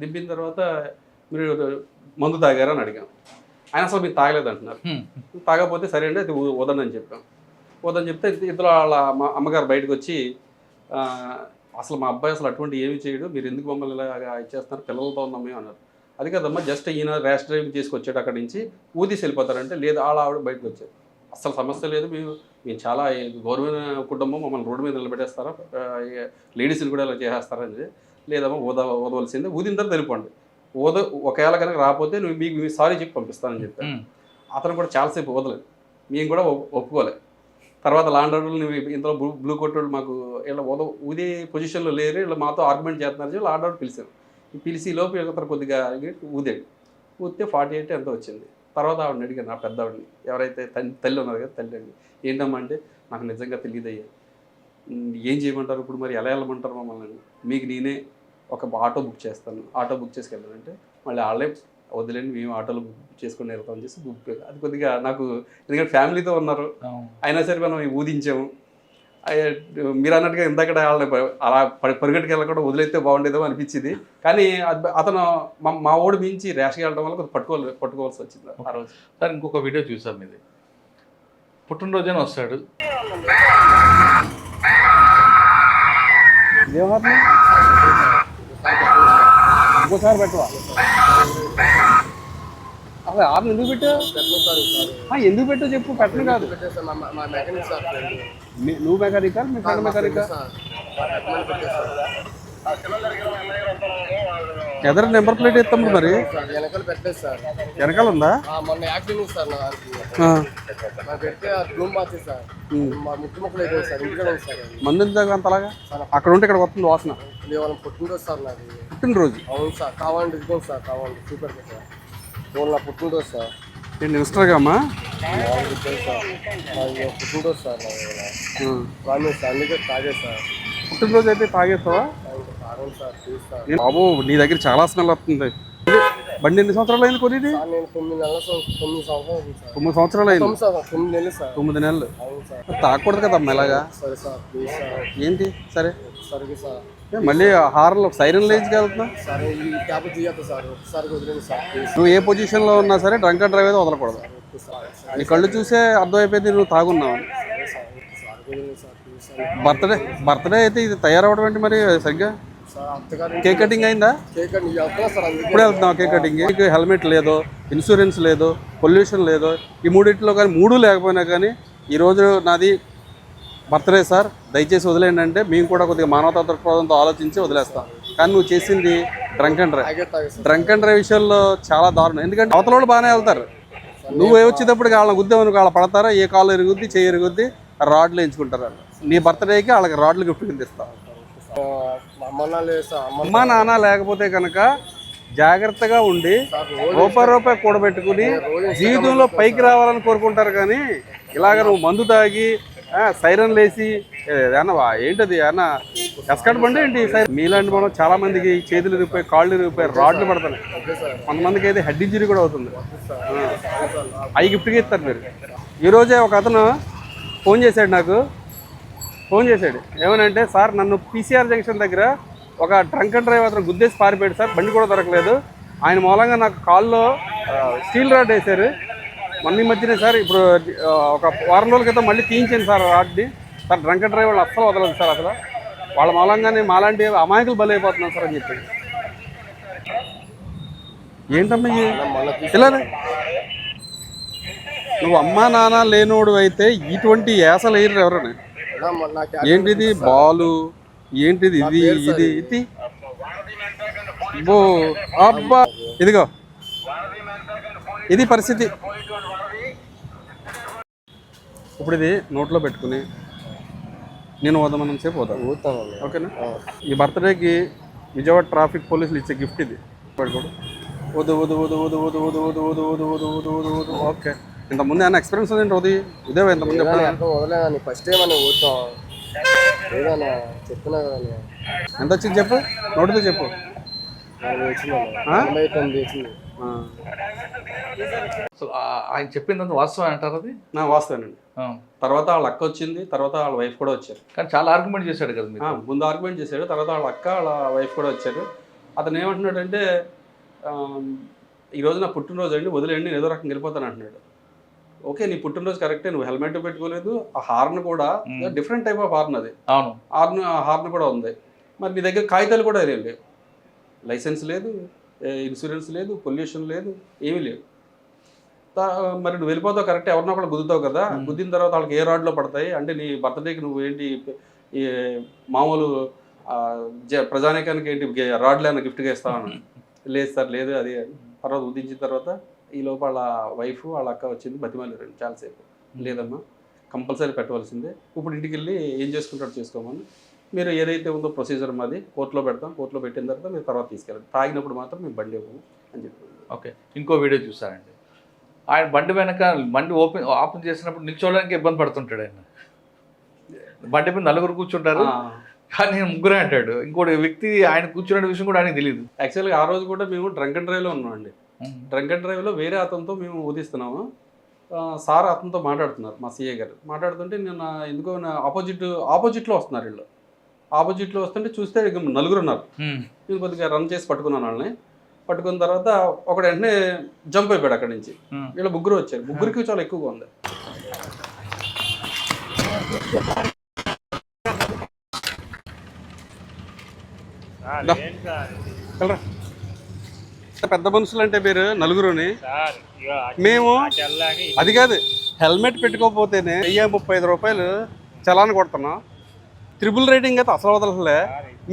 దింపిన తర్వాత మీరు మందు తాగారా అని అడిగాం. ఆయన అసలు మీరు తాగలేదు అంటున్నారు. తాగకపోతే సరే అండి అది వదలని చెప్పాం. వదని చెప్తే ఇద్దరు వాళ్ళ మా అమ్మగారు బయటకు వచ్చి అసలు మా అబ్బాయి అసలు అటువంటి ఏమి చేయడు, మీరు ఎందుకు మమ్మల్ని ఇలా ఇచ్చేస్తున్నారు, పిల్లలతో ఉన్నాం మేము అన్నారు. అది కదమ్మా, జస్ట్ ఈయన ర్యాష్ డ్రైవింగ్ చేసుకొచ్చాడు అక్కడి నుంచి, ఊదీసి వెళ్ళిపోతారంటే లేదు ఆవిడ బయటకు వచ్చారు. అసలు సమస్య లేదు, మేము చాలా గౌరవమైన కుటుంబం, మమ్మల్ని రోడ్డు మీద నిలబెట్టేస్తారా, లేడీస్ని కూడా ఇలా చేసేస్తారని. లేదమ్మా ఊదవలసిందే, ఊదిన తర్వాత వెళ్ళిపోండి, ఒకవేళ కనుక రాకపోతే మీకు సారీ చెప్పి పంపిస్తానని చెప్పాను. అతను కూడా చాలాసేపు ఊదలేదు, మేము కూడా ఒప్పుకోలేదు. తర్వాత లాండ్ ఆర్డర్లు ఇంతలో బ్లూ కొట్టోళ్ళు మాకు ఇలా ఊదే పొజిషన్లో లేరు, ఇలా మాతో ఆర్గ్యుమెంట్ చేస్తున్నారు. లాండ్ ఆర్డర్ పిలిచారు, పిలిచి లోపు ఇతను కొద్దిగా ఊదాడు. ఊదితే 48 ఎంతో వచ్చింది. తర్వాత ఆవిడని అడిగాను, నా పెద్ద ఆవిడని, ఎవరైతే తల్లి ఉన్నారు కదా, తల్లి అండి, ఏంటమ్మా అంటే నాకు నిజంగా తెలియదయ్యా, ఏం చేయమంటారు ఇప్పుడు, మరి ఎలా వెళ్ళమంటారు మమ్మల్ని, మీకు నేనే ఒక ఆటో బుక్ చేస్తాను, ఆటో బుక్ చేసుకెళ్ళానంటే మళ్ళీ వాళ్ళే వదిలేండి మేము ఆటోలో బుక్ చేసుకుని వెళ్తామని చేసి బుక్. అది కొద్దిగా నాకు, ఎందుకంటే ఫ్యామిలీతో ఉన్నారు, అయినా సరే మనం ఊదించాము. మీరు అన్నట్టుగా ఇందాక వాళ్ళని అలా పరిగెట్టుకు వెళ్ళకుండా వదిలేస్తే బాగుండేదో అనిపించింది. కానీ అతను మా ఓడి మించి ర్యాష్గా వెళ్ళడం వల్ల కొద్దిగా పట్టుకోవాల్సి వచ్చింది ఆ రోజు. సార్ ఇంకొక వీడియో చూసాం మీది, పుట్టినరోజున వస్తాడు, ఇంకోసారి పెట్టవా అసలు ఆరు ఎందుకు పెట్టావు, ఎందుకు పెట్టావు చెప్పు, పెట్టను కాదు. నువ్వు మెకానికా, మీ ఫ్రెండ్ మెకానికా? ఎదర నెంబర్ ప్లేట్ ఎత్తాము మరి, వెనకాల పెట్టలేదు సార్. వెనకాల ఉందా? మొన్న యాక్సిడెంట్ సార్ నాకు పెడితే రూమ్ మార్చేది సార్, మా ముట్టు మొక్కలు అయిపోయింది సార్, ఇంటిలో సార్. మందు ఎందుకు అంతలాగా అక్కడ ఉంటే ఇక్కడ వస్తుంది వాసన? వాళ్ళని పుట్టినరోజు సార్ నాది. పుట్టినరోజు? అవును సార్, కావాలంటే ఇదిగోండి సార్, కావాలంటే సూపర్ సార్, నా పుట్టినరోజు సార్. నేను ఇన్స్టాగా అమ్మా పుట్టినరోజు సార్ నాది సార్, అందుకే తాగే సార్. పుట్టినరోజు అయితే తాగేస్తావా? తాగండి సార్, ప్లీజ్ సార్. బాబు నీ దగ్గర చాలా స్మెల్ వస్తుంది. బండి ఎన్ని సంవత్సరాలు అయింది కొనేది? నేను 9 సంవత్సరాలు 9 సంవత్సరాలు అయింది. 9 నెలలు సార్. 9 నెలలు అవును సార్. తాగకూడదు కదమ్మా ఇలాగా. సరే సార్, ప్లీజ్ సార్. ఏంటి సరే సరే సార్, మళ్ళీ హార్న్లో సైరన్ లేచి వెళ్తున్నా. సరే ఈ క్యాబ్ తీయద్దు సార్, ఒకసారి వదిలేండి సార్, ప్లీజ్. నువ్వు ఏ పొజిషన్లో ఉన్నా సరే డ్రంక్ అండ్ డ్రైవ్ అయితే వదలకూడదు. నీ కళ్ళు చూసే అర్థమైపోయింది నువ్వు తాగున్నావు. బర్త్డే అయితే ఇది తయారవడం ఏంటి మరి సరిగ్గా? కేక్ కటింగ్ అయిందా? ఇప్పుడు వెళ్తున్నావు కేక్ కటింగ్? నీకు హెల్మెట్ లేదు, ఇన్సూరెన్స్ లేదు, పొల్యూషన్ లేదు, ఈ మూడింటిలో కానీ 3 లేకపోయినా కానీ ఈరోజు నాది బర్త్డే సార్ దయచేసి వదిలేండి అంటే మేము కూడా కొద్దిగా మానవతా దృక్పథంతో ఆలోచించి వదిలేస్తాం. కానీ నువ్వు చేసింది డ్రంక్ అండ్ డ్రైవ్ విషయంలో చాలా దారుణం. ఎందుకంటే అవతల వాళ్ళు బాగానే వెళ్తారు, నువ్వు వచ్చేటప్పటికి వాళ్ళని గుద్దేమనుకో వాళ్ళ పడతారా, ఏ కాలు ఎరుగుద్ది చెయ్యి ఎరుగుద్ది, రాడ్లు ఎంచుకుంటారు. నీ బర్త్డేకి వాళ్ళకి రాడ్లు గిఫ్ట్ కింద ఇస్తావు. అమ్మ నాన్న లేకపోతే కనుక జాగ్రత్తగా ఉండి రూపాయి కూడబెట్టుకుని జీవితంలో పైకి రావాలని కోరుకుంటారు. కానీ ఇలాగ నువ్వు మందు తాగి సైరన్ లేసి ఏమన్నా ఏంటది ఏమన్నా ఎస్కట్ బండి ఏంటి? మీలాంటి మనం చాలా మందికి చేతులు ఇరిగిపోయి కాళ్ళు ఇరిగిపోయి రాడ్లు పడతాయి, కొంతమందికి అయితే హెడ్ ఇంజరీ కూడా అవుతుంది. అవి గిఫ్ట్గా ఇస్తారు మీరు. ఈరోజే ఒక అతను ఫోన్ చేశాడు ఏమనంటే, సార్ నన్ను PCR జంక్షన్ దగ్గర ఒక డ్రంక్ అండ్ డ్రైవ్ అతను గుద్దేసి పారిపోయాడు సార్, బండి కూడా దొరకలేదు, ఆయన మూలంగా నాకు కాల్లో స్టీల్ రాడ్ వేశారు, మొన్న మధ్యనే సార్ ఇప్పుడు ఒక వారం రోజుల క్రితం మళ్ళీ తీయించాను సార్ రాడ్ని. సార్ డ్రంక్ అండ్ డ్రైవ్ వాళ్ళు అస్సలు వదలదు సార్, అసలు వాళ్ళ మూలంగానే మాలాంటి అమాయకులు బలైపోతున్నాం సార్ అని చెప్పి. ఏంటమ్మా ఇలానే నువ్వు అమ్మా నాన్న లేనోడు అయితే ఇటువంటి యాసలు వేయరు ఎవరని. ఏంటిది బాలు, ఏంటిది ఇది ఇది ఇది బో అబ్బా, ఇదిగో ఇది పరిస్థితి. ఇప్పుడు ఇది నోట్లో పెట్టుకుని నేను వదమనం సేపు పోతాను, ఓకేనా? ఈ బర్త్డేకి విజయవాడ ట్రాఫిక్ పోలీసులు ఇచ్చే గిఫ్ట్ ఇది. వదు వదు వదు వదు వదు వదు వదు వదు వదు వదు వదు వదు వదు. ఓకే, ఇంతకుముందు ఏమైనా ఎక్స్పీరియన్స్ ఉంది ఉదయ్? ఇదే ఇంతకుముందు వదలేదని ఫస్ట్ టైం అని ఊరుతాం ఏదన్నా చెప్తున్నా కదా. ఎంత వచ్చింది చెప్పు, నోటితో చెప్పు. 49 సో ఆయన చెప్పింది వాస్తవం అంటారు? అది నా వాస్తవేనండి. తర్వాత వాళ్ళ అక్క వచ్చింది, తర్వాత వాళ్ళ వైఫ్ కూడా వచ్చారు. కానీ చాలా ఆర్గ్యుమెంట్ చేశాడు కదా మీరు. ముందు ఆర్గ్యుమెంట్ చేశాడు, తర్వాత వాళ్ళ అక్క వాళ్ళ వైఫ్ కూడా వచ్చారు. అతను ఏమంటున్నాడంటే ఈరోజు నా పుట్టినరోజు అండి వదిలేండి నేను ఏదో రకంగా వెళ్ళిపోతాను అంటున్నాడు. ఓకే, నీ పుట్టినరోజు కరెక్టే, నువ్వు హెల్మెట్ పెట్టుకోలేదు, ఆ హార్న్ కూడా డిఫరెంట్ టైప్ ఆఫ్ హార్న్, అది అవును హార్న్ కూడా ఉంది. మరి నీ దగ్గర కాగితాలు కూడా లేవు, లైసెన్స్ లేదు, ఇన్సూరెన్స్ లేదు, పొల్యూషన్ లేదు, ఏమీ లేదు. మరి నువ్వు వెళ్ళిపోతావు కరెక్ట్, ఎవరినో కూడా గుద్దుతావు కదా, గుద్దిన తర్వాత వాళ్ళకి ఏ రాడ్లో పడతాయి అంటే నీ బర్త్డేకి నువ్వు ఏంటి ఈ మామూలు ప్రజానికానికి ఏంటి రాడ్లు ఏమైనా గిఫ్ట్గా ఇస్తావని. లేదు సార్ లేదు అది. తర్వాత ఉద్దించిన తర్వాత ఈ లోపల వాళ్ళ వైఫ్ వాళ్ళ అక్క వచ్చింది, బతిమాలేరండి చాలాసేపు. లేదమ్మా కంపల్సరీ పెట్టవలసిందే, ఇప్పుడు ఇంటికి వెళ్ళి ఏం చేసుకుంటాడు చేసుకోమని, మీరు ఏదైతే ఉందో ప్రొసీజర్ మాది కోర్టులో పెడతాం, కోర్టులో పెట్టిన తర్వాత మీరు తర్వాత తీసుకెళ్ళండి, తాగినప్పుడు మాత్రం మేము బండి ఇవ్వము అని చెప్పి. ఓకే, ఇంకో వీడియో చూసానండి, ఆయన బండి వెనక బండి ఓపెన్ చేసినప్పుడు నిల్చోవడానికి ఇబ్బంది పడుతుంటాడు. ఆయన బండి మీద నలుగురు కూర్చుంటారు కానీ నేను ముగ్గురే అంటాడు. ఇంకోటి వ్యక్తి ఆయన కూర్చున్న విషయం కూడా ఆయనకు తెలియదు. యాక్చువల్గా ఆ రోజు కూడా మేము డ్రంక్ అండ్ డ్రైవ్లో ఉన్నామండి. డ్రంక్ అండ్ డ్రైవ్లో వేరే అతనితో మేము ఊదిస్తున్నాము. సార్ అతనితో మాట్లాడుతున్నారు, మా సిఏ గారు మాట్లాడుతుంటే నేను ఎందుకో ఆపోజిట్లో వస్తున్నారు వీళ్ళు. ఆపోజిట్లో వస్తుంటే చూస్తే నలుగురు ఉన్నారు. నేను కొద్దిగా రన్ చేసి పట్టుకున్నాను వాళ్ళని. పట్టుకున్న తర్వాత ఒకడు వెంటనే జంప్ అయిపోయాడు అక్కడి నుంచి. వీళ్ళు ముగ్గురు వచ్చారు, ముగ్గురికి చాలా ఎక్కువగా ఉంది. పెద్ద మనుషులు అంటే మీరు నలుగురుని, మేము అది కాదు హెల్మెట్ పెట్టుకోకపోతేనే 1035 రూపాయలు చలాన్ కొడుతున్నాం. ట్రిపుల్ రైడింగ్ అయితే అసలు వదలలే.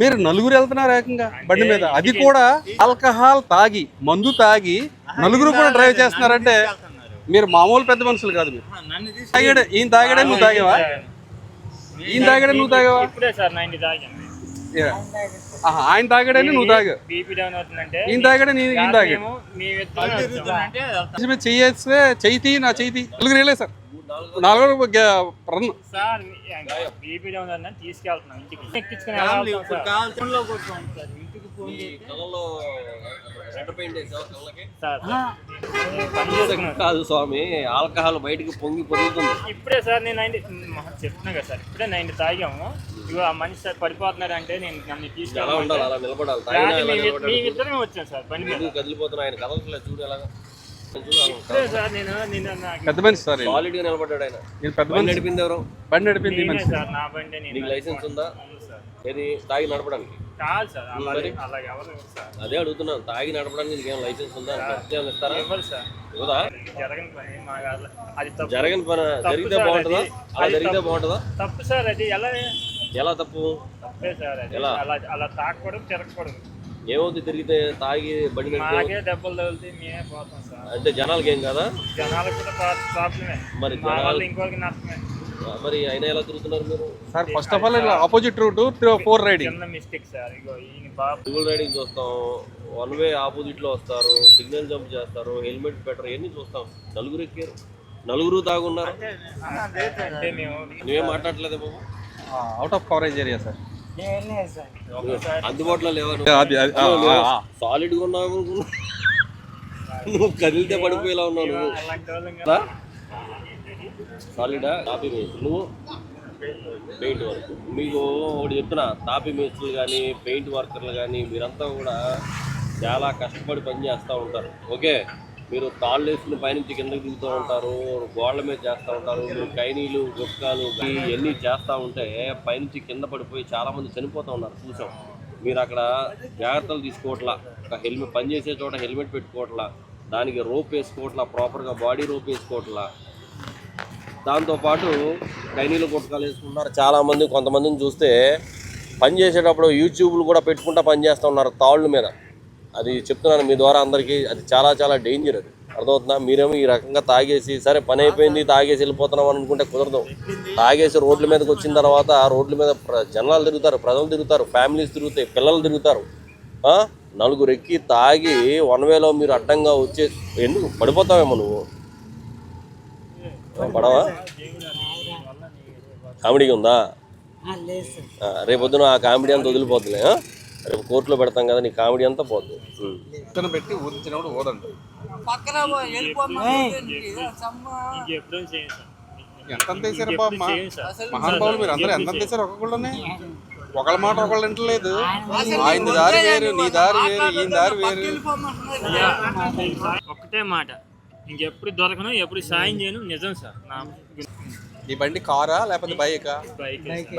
మీరు నలుగురు వెళ్తున్నారు ఏకంగా బండి మీద, అది కూడా ఆల్కహాల్ తాగి మందు తాగి నలుగురు కూడా డ్రైవ్ చేస్తున్నారంటే మీరు మామూలు పెద్ద మనుషులు కాదు. మీరు తాగాడు, ఈయన తాగాడే నువ్వు తాగావా? ఈయన తాగాడే నువ్వు తాగావా? ఆయన తాగాడని నువ్వు తాగా, ఈయన తాగాడే ఈయన తాగాడు. చెయ్యేస్తే చెయ్యి నా చెయ్యి నలుగురు వెళ్ళే సార్, నలుగురు రన్ తీసుకెళ్తున్నాం ఇంటికి కాదు స్వామి, ఆల్కహాల్ బయటికి పొంగి పొరుగుతుంది. ఇప్పుడే సార్ నేను చెప్తున్నా కదా సార్, ఇప్పుడే 90 తాగాము. ఇగో ఆ మనిషి సార్ పడిపోతున్నారు అంటే నేను నన్ను తీసుకెళ్ళాలి, అలా నిలబడాలి. మేమిద్దరమే వచ్చాం సార్ బండి మీద. కదిలిపోతున్నా ఆయన కదలట్లేదు, చూడు ఎలాగా. సార్ నేను పెద్ద మనిషి సార్, సాలిడ్ గా నిలబడ్డాడు ఆయన. పెద్ద బండి నడిపింది ఎవరు? బండి నడిపింది సార్, నా బండి. నీకు లైసెన్స్ ఉందా? ఏది తాగి నడపడానికి? కాదు సార్, అలాగే ఎవరు సార్. అదే అడుగుతున్నాను, తాగి నడపడానికి నీకు ఏం లైసెన్స్ ఉందా? ఇస్తారా? ఇవ్వరు సార్. ఇవ్వదా? జరగని పని అది తప్పు. జరగని పని జరిగితే బాగుంటుందా? అలా జరిగితే బాగుంటుందా? తప్పు సార్, అది ఎలా తప్పు? తప్పే సార్, అది అలా తాకూడదు, తిరగకూడదు. ఏమవుతుంది తిరిగితే? తాగి బండి మాకే దెబ్బలు తగిలితే మేమే పోతాం సార్. అంటే జనాలకి ఏం కదా? జనాలకు కూడా ప్రాబ్లమే, మరి ఇంకోరికి నష్టమే. మరి అయినా ఎలా తిరుగుతున్నారు మీరు sir? First of all opposite route 4 riding, చిన్న మిస్టేక్ సార్. ఇగో ఈయన బాబు ట్రిపుల్ రైడింగ్ చూస్తాం, వన్ వే ఆపోజిట్ లో వస్తారు, సిగ్నల్ జంప్ చేస్తారు, హెల్మెట్ పెట్టరు, ఇవన్నీ చూస్తాం. నలుగురు ఎక్కారు, నలుగురు తాగున్నారు. అంటే మేము నువ్వేం మాట్లాడలేదు బాబు? Out of coverage area sir, అందుబాటులో లేవా? సాలిడ్ గా ఉన్నావు, నువ్వు కదిలితే పడిపోయేలా ఉన్నావు. నువ్వు సాలిడా? తాపీ మేస్త్రి, నువ్వు పెయింట్ వర్క్. మీకు ఒకటి చెప్తున్నా, తాపీ మేస్త్రులు కానీ పెయింట్ వర్కర్లు కానీ మీరంతా కూడా చాలా కష్టపడి పని చేస్తూ ఉంటారు. ఓకే, మీరు తాళ్ళు వేసుకుని పైనుంచి కిందకి దిగుతూ ఉంటారు, గోడల మీద చేస్తూ ఉంటారు, మీరు కైనీలు గుట్కాలు ఇవన్నీ చేస్తూ ఉంటే పైనుంచి కింద పడిపోయి చాలామంది చనిపోతూ ఉన్నారు, చూసాం. మీరు అక్కడ జాగ్రత్తలు తీసుకోవట్లా, ఒక హెల్మెట్ పని చేసే చోట హెల్మెట్ పెట్టుకోవట్లా, దానికి రోప్ వేసుకోవట్లా, ప్రాపర్గా బాడీ రోప్ వేసుకోవట్లా. దాంతోపాటు కైనీలు గుట్కాలు వేసుకుంటున్నారు చాలామంది. కొంతమందిని చూస్తే పని చేసేటప్పుడు యూట్యూబ్లు కూడా పెట్టుకుంటా పని చేస్తూ ఉన్నారు తాళ్ళ మీద. అది చెప్తున్నాను మీ ద్వారా అందరికీ, అది చాలా చాలా డేంజర్. అది అర్థమవుతుందా? మీరేమో ఈ రకంగా తాగేసి సరే పని అయిపోయింది తాగేసి వెళ్ళిపోతున్నాం అని అనుకుంటే కుదరదు. తాగేసి రోడ్ల మీదకి వచ్చిన తర్వాత రోడ్ల మీద జనాలు తిరుగుతారు, ప్రజలు తిరుగుతారు, ఫ్యామిలీస్ తిరుగుతాయి, పిల్లలు తిరుగుతారు. నలుగురు ఎక్కి తాగి వన్ వేలో మీరు అడ్డంగా వచ్చే ఎందుకు పడిపోతావేమో నువ్వు? పడవా? కామెడీగా ఉందా? రేపొద్దున ఆ కామెడీ అంతా వదిలిపోతుంది. రేపు కోర్టులో పెడతాం కదా, నీ కామెడీ అంతా పోద్ది. పెట్టి ఊదించినప్పుడు ఓదండి. ఎంత వేసారు బాబు మహానుభావులు, మీరు అందరూ ఎంత వేసారు ఒక్కొక్కళ్ళనే? ఒకళ్ళ మాట ఒకళ్ళు వింటలేదు. ఆయన దారి వేరు, నీ దారి వేరు, ఈయన దారి వేరు. అయ్యా, మీకు ఒక్కటే మాట, ఇంకెప్పుడు దొరకను, ఎప్పుడు సాయం చేయను. నిజం సార్. నా ఈ బండి కారా లేకపోతే బైకా?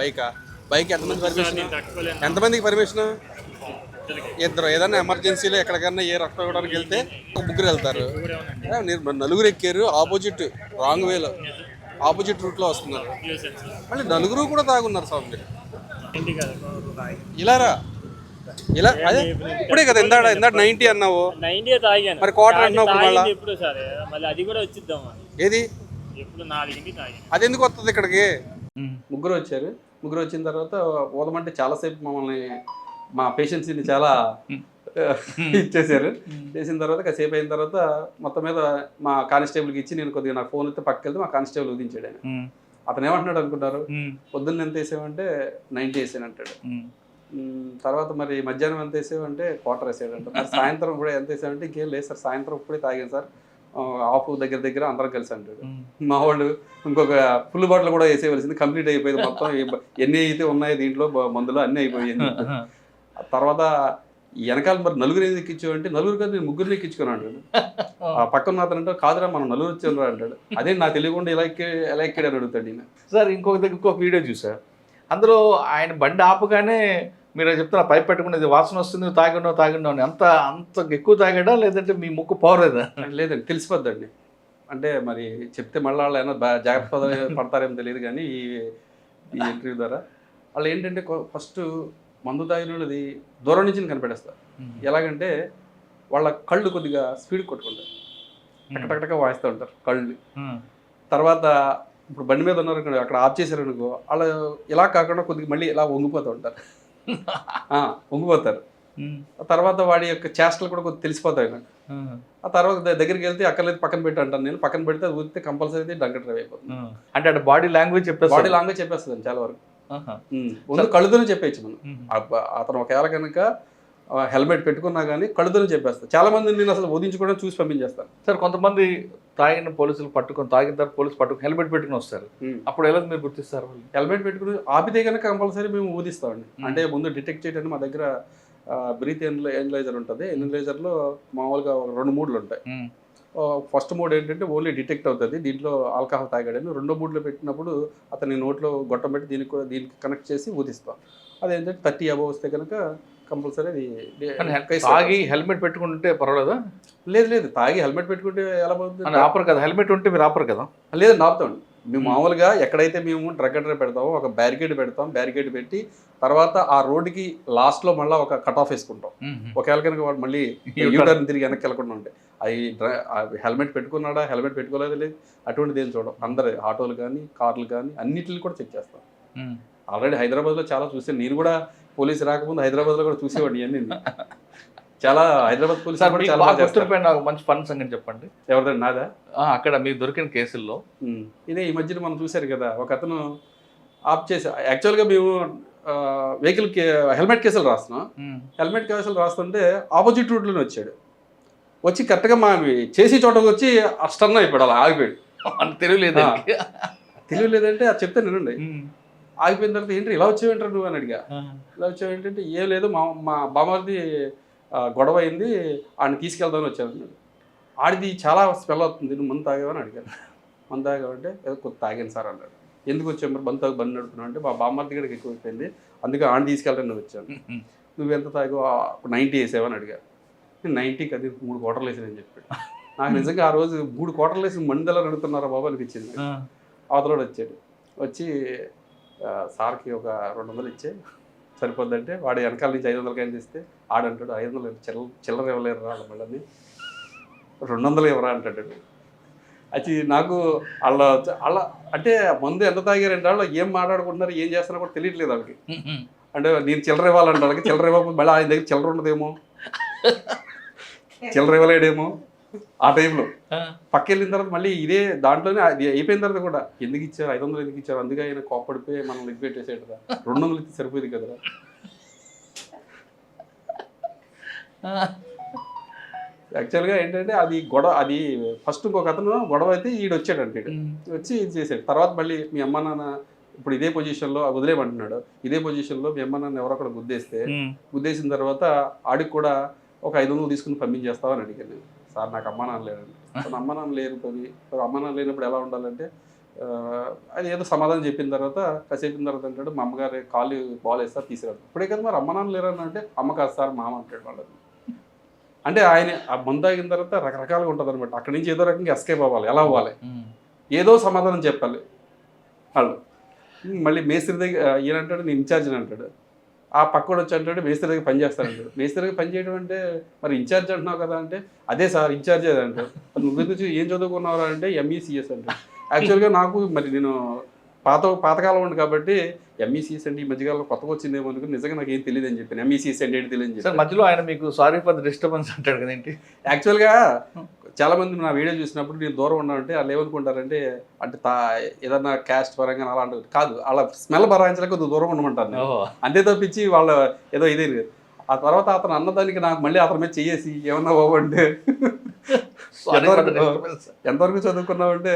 బైకా. బైక్ ఎంతమంది పర్మిషన్? తట్టుకోలేను. ఎంతమందికి పర్మిషన్? ఇద్దరు. ఏదైనా ఎమర్జెన్సీలో ఎక్కడికన్నా ఏ రక్తం ఇవ్వడానికి వెళ్తే ముగ్గురు వెళ్తారు. నలుగురు ఎక్కారు, ఆపోజిట్ రాంగ్ వేలో ఆపోజిట్ రూట్లో వస్తున్నారు. మళ్ళీ నలుగురు కూడా తాగున్నారు స్వామి. ఇలారా ఇలా అదే ఇప్పుడే కదా ఇందాడ 90 అన్నావు, 90 తాగాను. మరి క్వార్టర్ అన్నావు మళ్ళీ. ఎప్పుడు సార్ మళ్ళీ అది కూడా వచ్చిద్దామా? ఏది ఎప్పుడు 4కి తాగాను. అది ఎందుకు వస్తుంది ఇక్కడికి? ముగ్గురు వచ్చారు. ముగ్గురు వచ్చిన తర్వాత పోదామంటే చాలాసేపు మమ్మల్ని మా పేషెంట్స్ని చాలా ఇచ్చేసారు. చేసిన తర్వాత కాసేపు అయిన తర్వాత మొత్తం మీద మా కానిస్టేబుల్కి ఇచ్చి నేను కొద్దిగా నాకు ఫోన్ అయితే పక్కకి వెళ్తే మా కానిస్టేబుల్ వదిలించాడు. ఆయన అతను ఏమంటున్నాడు అనుకుంటారు, పొద్దున్న ఎంత వేసామంటే 90 వేసాను అంటాడు. తర్వాత మరి మధ్యాహ్నం ఎంత వేసామంటే క్వార్టర్ వేసాడంట. మరి సాయంత్రం కూడా ఎంత వేసామంటే ఇంకేం లేదు సార్, సాయంత్రం ఇప్పుడే తాగాను సార్, ఆఫ్ దగ్గర అందరం కలిసి అంటాడు. మా వాళ్ళు ఇంకొక ఫుల్ బాటిల్ కూడా వేసేవలసింది, కంప్లీట్ అయిపోయింది మొత్తం. ఎన్ని అయితే ఉన్నాయి దీంట్లో మందులు అన్నీ అయిపోయాయి. తర్వాత వెనకాల మరి నలుగురు ఏది ఎక్కించావు అంటే, నలుగురు కాదు నేను ముగ్గురిని ఎక్కించుకున్నాను అంటాడు. ఆ పక్కన అతను అంటే, కాదురా మనం నలుగురు వచ్చాను అంటాడు. అదే నాకు తెలియకుండా ఎలా ఎక్కాడని అడుగుతాడు ఈయన. సార్ ఇంకొక వీడియో చూసా, అందులో ఆయన బండి ఆపగానే మీరు చెప్తున్నా పైప్ పెట్టుకునేది వాసన వస్తుంది, తాగిండవు అని. అంత ఎక్కువ తాగాడా లేదంటే మీ ముక్కు పోరేదా? లేదండి, తెలిసిపోద్దండి. అంటే మరి చెప్తే మళ్ళీ వాళ్ళు ఏమైనా జాగ్రత్త పడతారేమో తెలియదు, కానీ ఈ ఇంటర్వ్యూ ద్వారా వాళ్ళు ఏంటంటే ఫస్ట్ మందు తాగిన వాళ్ళది దూరం నుంచి కనిపెడేస్తారు. ఎలాగంటే వాళ్ళ కళ్ళు కొద్దిగా స్పీడ్ కొట్టుకుంటారు, టకటకటక వాయిస్తూ ఉంటారు కళ్ళు. తర్వాత ఇప్పుడు బండి మీద ఉన్నారు అక్కడ ఆఫ్ చేశారు అనుకో, వాళ్ళు ఇలా కాకుండా కొద్దిగా మళ్ళీ ఇలా వంగిపోతూ ఉంటారు. వంగిపోతారు. తర్వాత వాడి యొక్క చేష్టలు కూడా కొద్దిగా తెలిసిపోతాయి నాకు. ఆ తర్వాత దగ్గరికి వెళ్తే అక్కర్లేదు పక్కన పెట్టి అంటాను నేను. పక్కన పెడితే అది ఊరితే కంపల్సరీ డంక డ్రైవ్ అయిపోతుంది. అంటే అటు బాడీ లాంగ్వేజ్ చెప్పేస్తుంది చాలా వరకు. ముందు కళ్ళుతోనే చెప్పేయచ్చు మనం. అతను ఒకవేళ కనుక హెల్మెట్ పెట్టుకున్నా కానీ కళ్ళుతోనే చెప్పేస్తాను. చాలా మంది నేను అసలు వదిలించుకోవడం చూసి పంపించేస్తాను. సార్ కొంతమంది తాగిన పోలీసులు తాగిన తర్వాత పోలీసు హెల్మెట్ పెట్టుకుని వస్తారు, అప్పుడు ఎలా మీరు గుర్తిస్తారు? హెల్మెట్ పెట్టుకుని ఆపితే కనుక కంపల్సరీ మేము ఊదిస్తామండి. అంటే ముందు డిటెక్ట్ చేయడానికి మా దగ్గర బ్రీత్ ఎనలైజర్ ఉంటుంది. ఎనలైజర్లో మామూలుగా 2 మోడ్లు ఉంటాయి. ఫస్ట్ మోడ్ ఏంటంటే ఓన్లీ డిటెక్ట్ అవుతుంది, దీంట్లో ఆల్కహాల్ తాగాడని. రెండో మోడ్లో పెట్టినప్పుడు అతని నోట్లో గొట్టం పెట్టి దీనికి కనెక్ట్ చేసి ఊదిస్తాం. అదేంటంటే 30 అబవ్ వస్తే కనుక కంపల్సరీ తాగి హెల్మెట్ పెట్టుకుంటే పర్వాలేదా? లేదు, తాగి హెల్మెట్ పెట్టుకుంటే ఎలా పోతుంది? ఆపరు కదా, హెల్మెట్ ఉంటే మీరు ఆపరు కదా? లేదు, ఆపుతామండి. మేము మామూలుగా ఎక్కడైతే మేము డ్రగ్ అండ్ డ్రైవ్ పెడతామో ఒక బ్యారికేడ్ పెడతాం. బ్యారికేడ్ పెట్టి తర్వాత ఆ రోడ్డుకి లాస్ట్లో మళ్ళీ ఒక కట్ ఆఫ్ వేసుకుంటాం. ఒకవేళ కనుక వాడు మళ్ళీ యూటర్న్ తిరిగి వెనక్కి వెళ్ళకుండా ఉంటాయి. అది హెల్మెట్ పెట్టుకున్నాడా హెల్మెట్ పెట్టుకోలేదు లేదు అటువంటిది ఏం చూడం. అందరు ఆటోలు కానీ కార్లు కానీ అన్నిటిని కూడా చెక్ చేస్తాం. ఆల్రెడీ హైదరాబాద్లో చాలా చూసాను నేను కూడా. పోలీసు రాకముందు హైదరాబాద్లో కూడా చూసేవాడిని అన్నీ. చాలా హైదరాబాద్ పోలీసు నాకు మంచి ఫన్ సంగతి చెప్పండి. ఎవరిదండి? నాదా? అక్కడ మీకు దొరికిన కేసుల్లో ఇదే ఈ మధ్యన మనం చూశారు కదా, ఒక అతను ఆఫ్ చేసి యాక్చువల్గా మేము వెహికల్కి హెల్మెట్ కేసులు రాస్తున్నాం. హెల్మెట్ కేసులు రాస్తుంటే ఆపోజిట్ రూట్లోనే వచ్చాడు. వచ్చి కరెక్ట్గా మా చేసి చోటకు వచ్చి స్టన్ అయిపోయాడు. అలా ఆగిపోయాడు. తెలియలేదంటే అది చెప్తే నేనండి. ఆగిపోయిన తర్వాత ఏంటి ఇలా వచ్చావేంటారు నువ్వు అని అడిగా. ఇలా వచ్చావేంటంటే ఏం లేదు, మా బామ్మది గొడవ అయింది, ఆడిని తీసుకెళ్దామని వచ్చాను. ఆడిది చాలా స్మెల్ అవుతుంది, నువ్వు మందు తాగావని అడిగాను. మందు తాగావంటే ఏదో కొద్ది తాగాను సార్ అన్నాడు. ఎందుకు వచ్చావు మరి బండి నడుపుతున్నావు అంటే, మా బామ్మది కూడా ఎక్కువ అయిపోయింది అందుకే ఆడిని తీసుకెళ్ళాలని వచ్చాను. నువ్వు ఎంత తాగావు? 90 వేసావని అడిగాను. నేను 90 కదా 3 క్వార్టర్లు వేసానని చెప్పాడు. నాకు నిజంగా ఆ రోజు 3 క్వార్టర్లు వేసి మందిలా నడుపుతున్నారా బాబు అనిపించింది. అవతలోడు వచ్చాడు. వచ్చి సార్కి ఒక 200 ఇచ్చే సరిపోద్దంటే వాడు వెనకాల నుంచి 500 కాయలు తీస్తే ఆడంటాడు 500 చిల్లర ఇవ్వలేరు రా మళ్ళీ 200 ఇవ్వరా అంటాడు. అది నాకు అలా అంటే మందు ఎంత తాగారంటే వాళ్ళు ఏం మాట్లాడుకుంటున్నారు ఏం చేస్తున్నా కూడా తెలియట్లేదు వాళ్ళకి. అంటే నేను చిల్లర ఇవ్వాలంటే వాళ్ళకి చిల్లర ఇవ్వకపోతే మళ్ళీ ఆయన దగ్గర చిల్లర ఉండదేమో, చిల్లర ఇవ్వలేడేమో. ఆ టైంలో పక్క వెళ్ళిన తర్వాత మళ్ళీ ఇదే దాంట్లోనే అయిపోయిన తర్వాత కూడా ఎందుకు ఇచ్చారు 500 ఎందుకు ఇచ్చారు, అందుకే ఆయన కోప్పడిపోయి మనం లెగ్ పెట్టేసేటరా 200 ఇస్తే సరిపోయింది కదరా. యాక్చువల్గా ఏంటంటే అది ఫస్ట్ ఇంకొక అతను గొడవ అయితే ఈడు వచ్చాడంటే వచ్చి ఇది చేసాడు. తర్వాత మళ్ళీ మీ అమ్మ నాన్న ఇప్పుడు ఇదే పొజిషన్లో వదిలేయమంటున్నాడు, ఇదే పొజిషన్లో మీ అమ్మ నన్ను ఎవరో ఒకటి గుద్దేసిన తర్వాత ఆడికి కూడా ఒక 500 తీసుకుని పంపించేస్తామని అడిగాను నేను. సార్ నాకు అమ్మ నాన్న లేరండి. అమ్మ నాన్న లేరు పని, అమ్మ నాన్న లేనప్పుడు ఎలా ఉండాలంటే అది ఏదో సమాధానం చెప్పిన తర్వాత కాసేపిన తర్వాత అంటాడు మా అమ్మగారు కాలు బాల్ వేస్తారు తీసుకురాడు. ఇప్పుడే కదా మరి అమ్మ నాన్న లేరని అంటే అమ్మ కాదు సార్ మామ అంటాడు వాళ్ళని. అంటే ఆయన ఆ మందు తాగిన తర్వాత రకరకాలుగా ఉంటుంది అనమాట. అక్కడి నుంచి ఏదో రకంగా ఎస్కేప్ అవ్వాలి, ఎలా అవ్వాలి, ఏదో సమాధానం చెప్పాలి వాళ్ళు. మళ్ళీ మేస్త్రి దగ్గర ఈయన అంటాడు నేను ఇన్ఛార్జ్ అని అంటాడు, ఆ పక్కడు వచ్చి అంటాడు మేస్త్రి దగ్గర పని చేస్తానంటాడు. మేస్త్రి దగ్గర పని చేయడం అంటే మరి ఇన్ఛార్జ్ అంటున్నావు కదా అంటే అదే సార్ ఇన్ఛార్జ్ అదే అంటాడు. నువ్వు గురించి ఏం చదువుకున్నావు అంటే ఎంఈసిఎస్ అంటాడు. యాక్చువల్గా నాకు మరి నేను పాతకాలం ఉంది కాబట్టి ఎంఈసిఎస్ అంటే ఈ మధ్యకాలంలో కొత్తగా వచ్చిందేమో అనుకుని నిజంగా నాకు ఏం తెలియదు అని చెప్పాను. ఎంఈసిఎస్ అంటే ఏంటి తెలియదు సార్ మధ్యలో ఆయన మీకు సారీ ఫర్ ద డిస్టర్బెన్స్ అంటాడు కదేంటి. యాక్చువల్గా చాలా మంది నా వీడియో చూసినప్పుడు నేను దూరం ఉన్నానంటే వాళ్ళు ఏమనుకుంటారంటే అంటే ఏదన్నా క్యాస్ట్ పరంగా అలాంటివి కాదు, వాళ్ళ స్మెల్ భరాయించలేక కొద్దిగా దూరం ఉండమంటాను అంతే తప్పించి వాళ్ళ ఏదో ఇదే లేదు. ఆ తర్వాత అతను అన్నదానికి నాకు మళ్ళీ అతని మీద చెయ్యేసి ఏమన్నా బాగుంటే ఎంతవరకు చదువుకున్నావంటే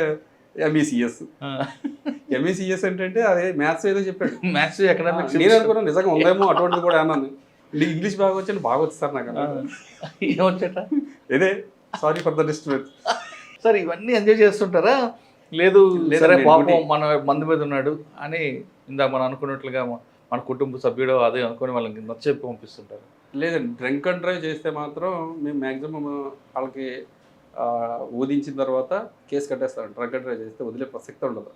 ఎంఈసిఎస్. ఎంఈసిఎస్ ఏంటంటే అదే మ్యాథ్స్ ఏదో చెప్పాడు, మ్యాథ్స్ ఎకనామిక్స్. నేను అనుకున్నాను నిజంగా ఉందేమో అటువంటిది కూడా అన్నాను. ఇంగ్లీష్ బాగా వచ్చి బాగా వచ్చి సార్ నాకు ఏమొచ్చట ఇదే sorry for the disturbance. Sir ఇవన్నీ ఎంజాయ్ చేస్తుంటారా? లేదు సరే పాపం మన మంది మీద ఉన్నాడు అని ఇందాక మనం అనుకున్నట్లుగా మన కుటుంబ సభ్యుడు అదే అనుకుని వాళ్ళకి నచ్చేపి పంపిస్తుంటారు? లేదండి, డ్రింక్ అండ్ డ్రైవ్ చేస్తే మాత్రం మేము మ్యాక్సిమం వాళ్ళకి ఊదించిన తర్వాత కేసు కట్టేస్తాం. డ్రంక్ అండ్ డ్రైవ్ చేస్తే వదిలే ప్రసక్తి ఉండదు.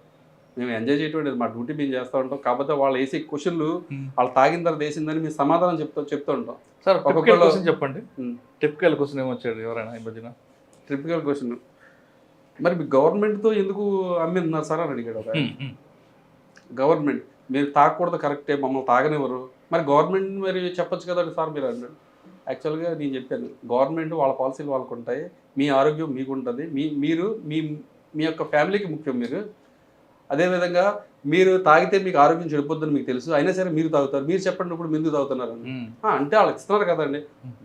మేము ఎంజాయ్ చేయటం మా డ్యూటీ మేము చేస్తూ ఉంటాం. కాకపోతే వాళ్ళు వేసే క్వశ్చన్లు వాళ్ళు తాగిన తర్వాత వేసిందని మేము సమాధానం చెప్తూ ఉంటాం. సార్ ఒక్కొక్క క్వశ్చన్ చెప్పండి. టిపికల్ క్వశ్చన్ ఏమొచ్చాడు ఎవరైనా ఈ మధ్యన? టిపికల్ క్వశ్చన్ మరి మీ గవర్నమెంట్తో ఎందుకు అమ్మిస్తున్నారు సార్ అని అడిగాడు. గవర్నమెంట్ మీరు తాగకూడదు కరెక్టే, మమ్మల్ని తాగనివ్వరు, మరి గవర్నమెంట్ మరి చెప్పొచ్చు కదా సార్ మీరు అన్నాడు. యాక్చువల్గా నేను చెప్పాను గవర్నమెంట్ వాళ్ళ పాలసీలు వాళ్ళకు ఉంటాయి, మీ ఆరోగ్యం మీకు ఉంటుంది, మీరు మీ యొక్క ఫ్యామిలీకి ముఖ్యం. మీరు అదేవిధంగా మీరు తాగితే మీకు ఆరోగ్యం చెడిపోద్దని మీకు తెలుసు, అయినా సరే మీరు తాగుతారు, మీరు చెప్పండి ఇప్పుడు ఎందుకు తాగుతున్నారు అంటే వాళ్ళు ఇస్తున్నారు కదండి,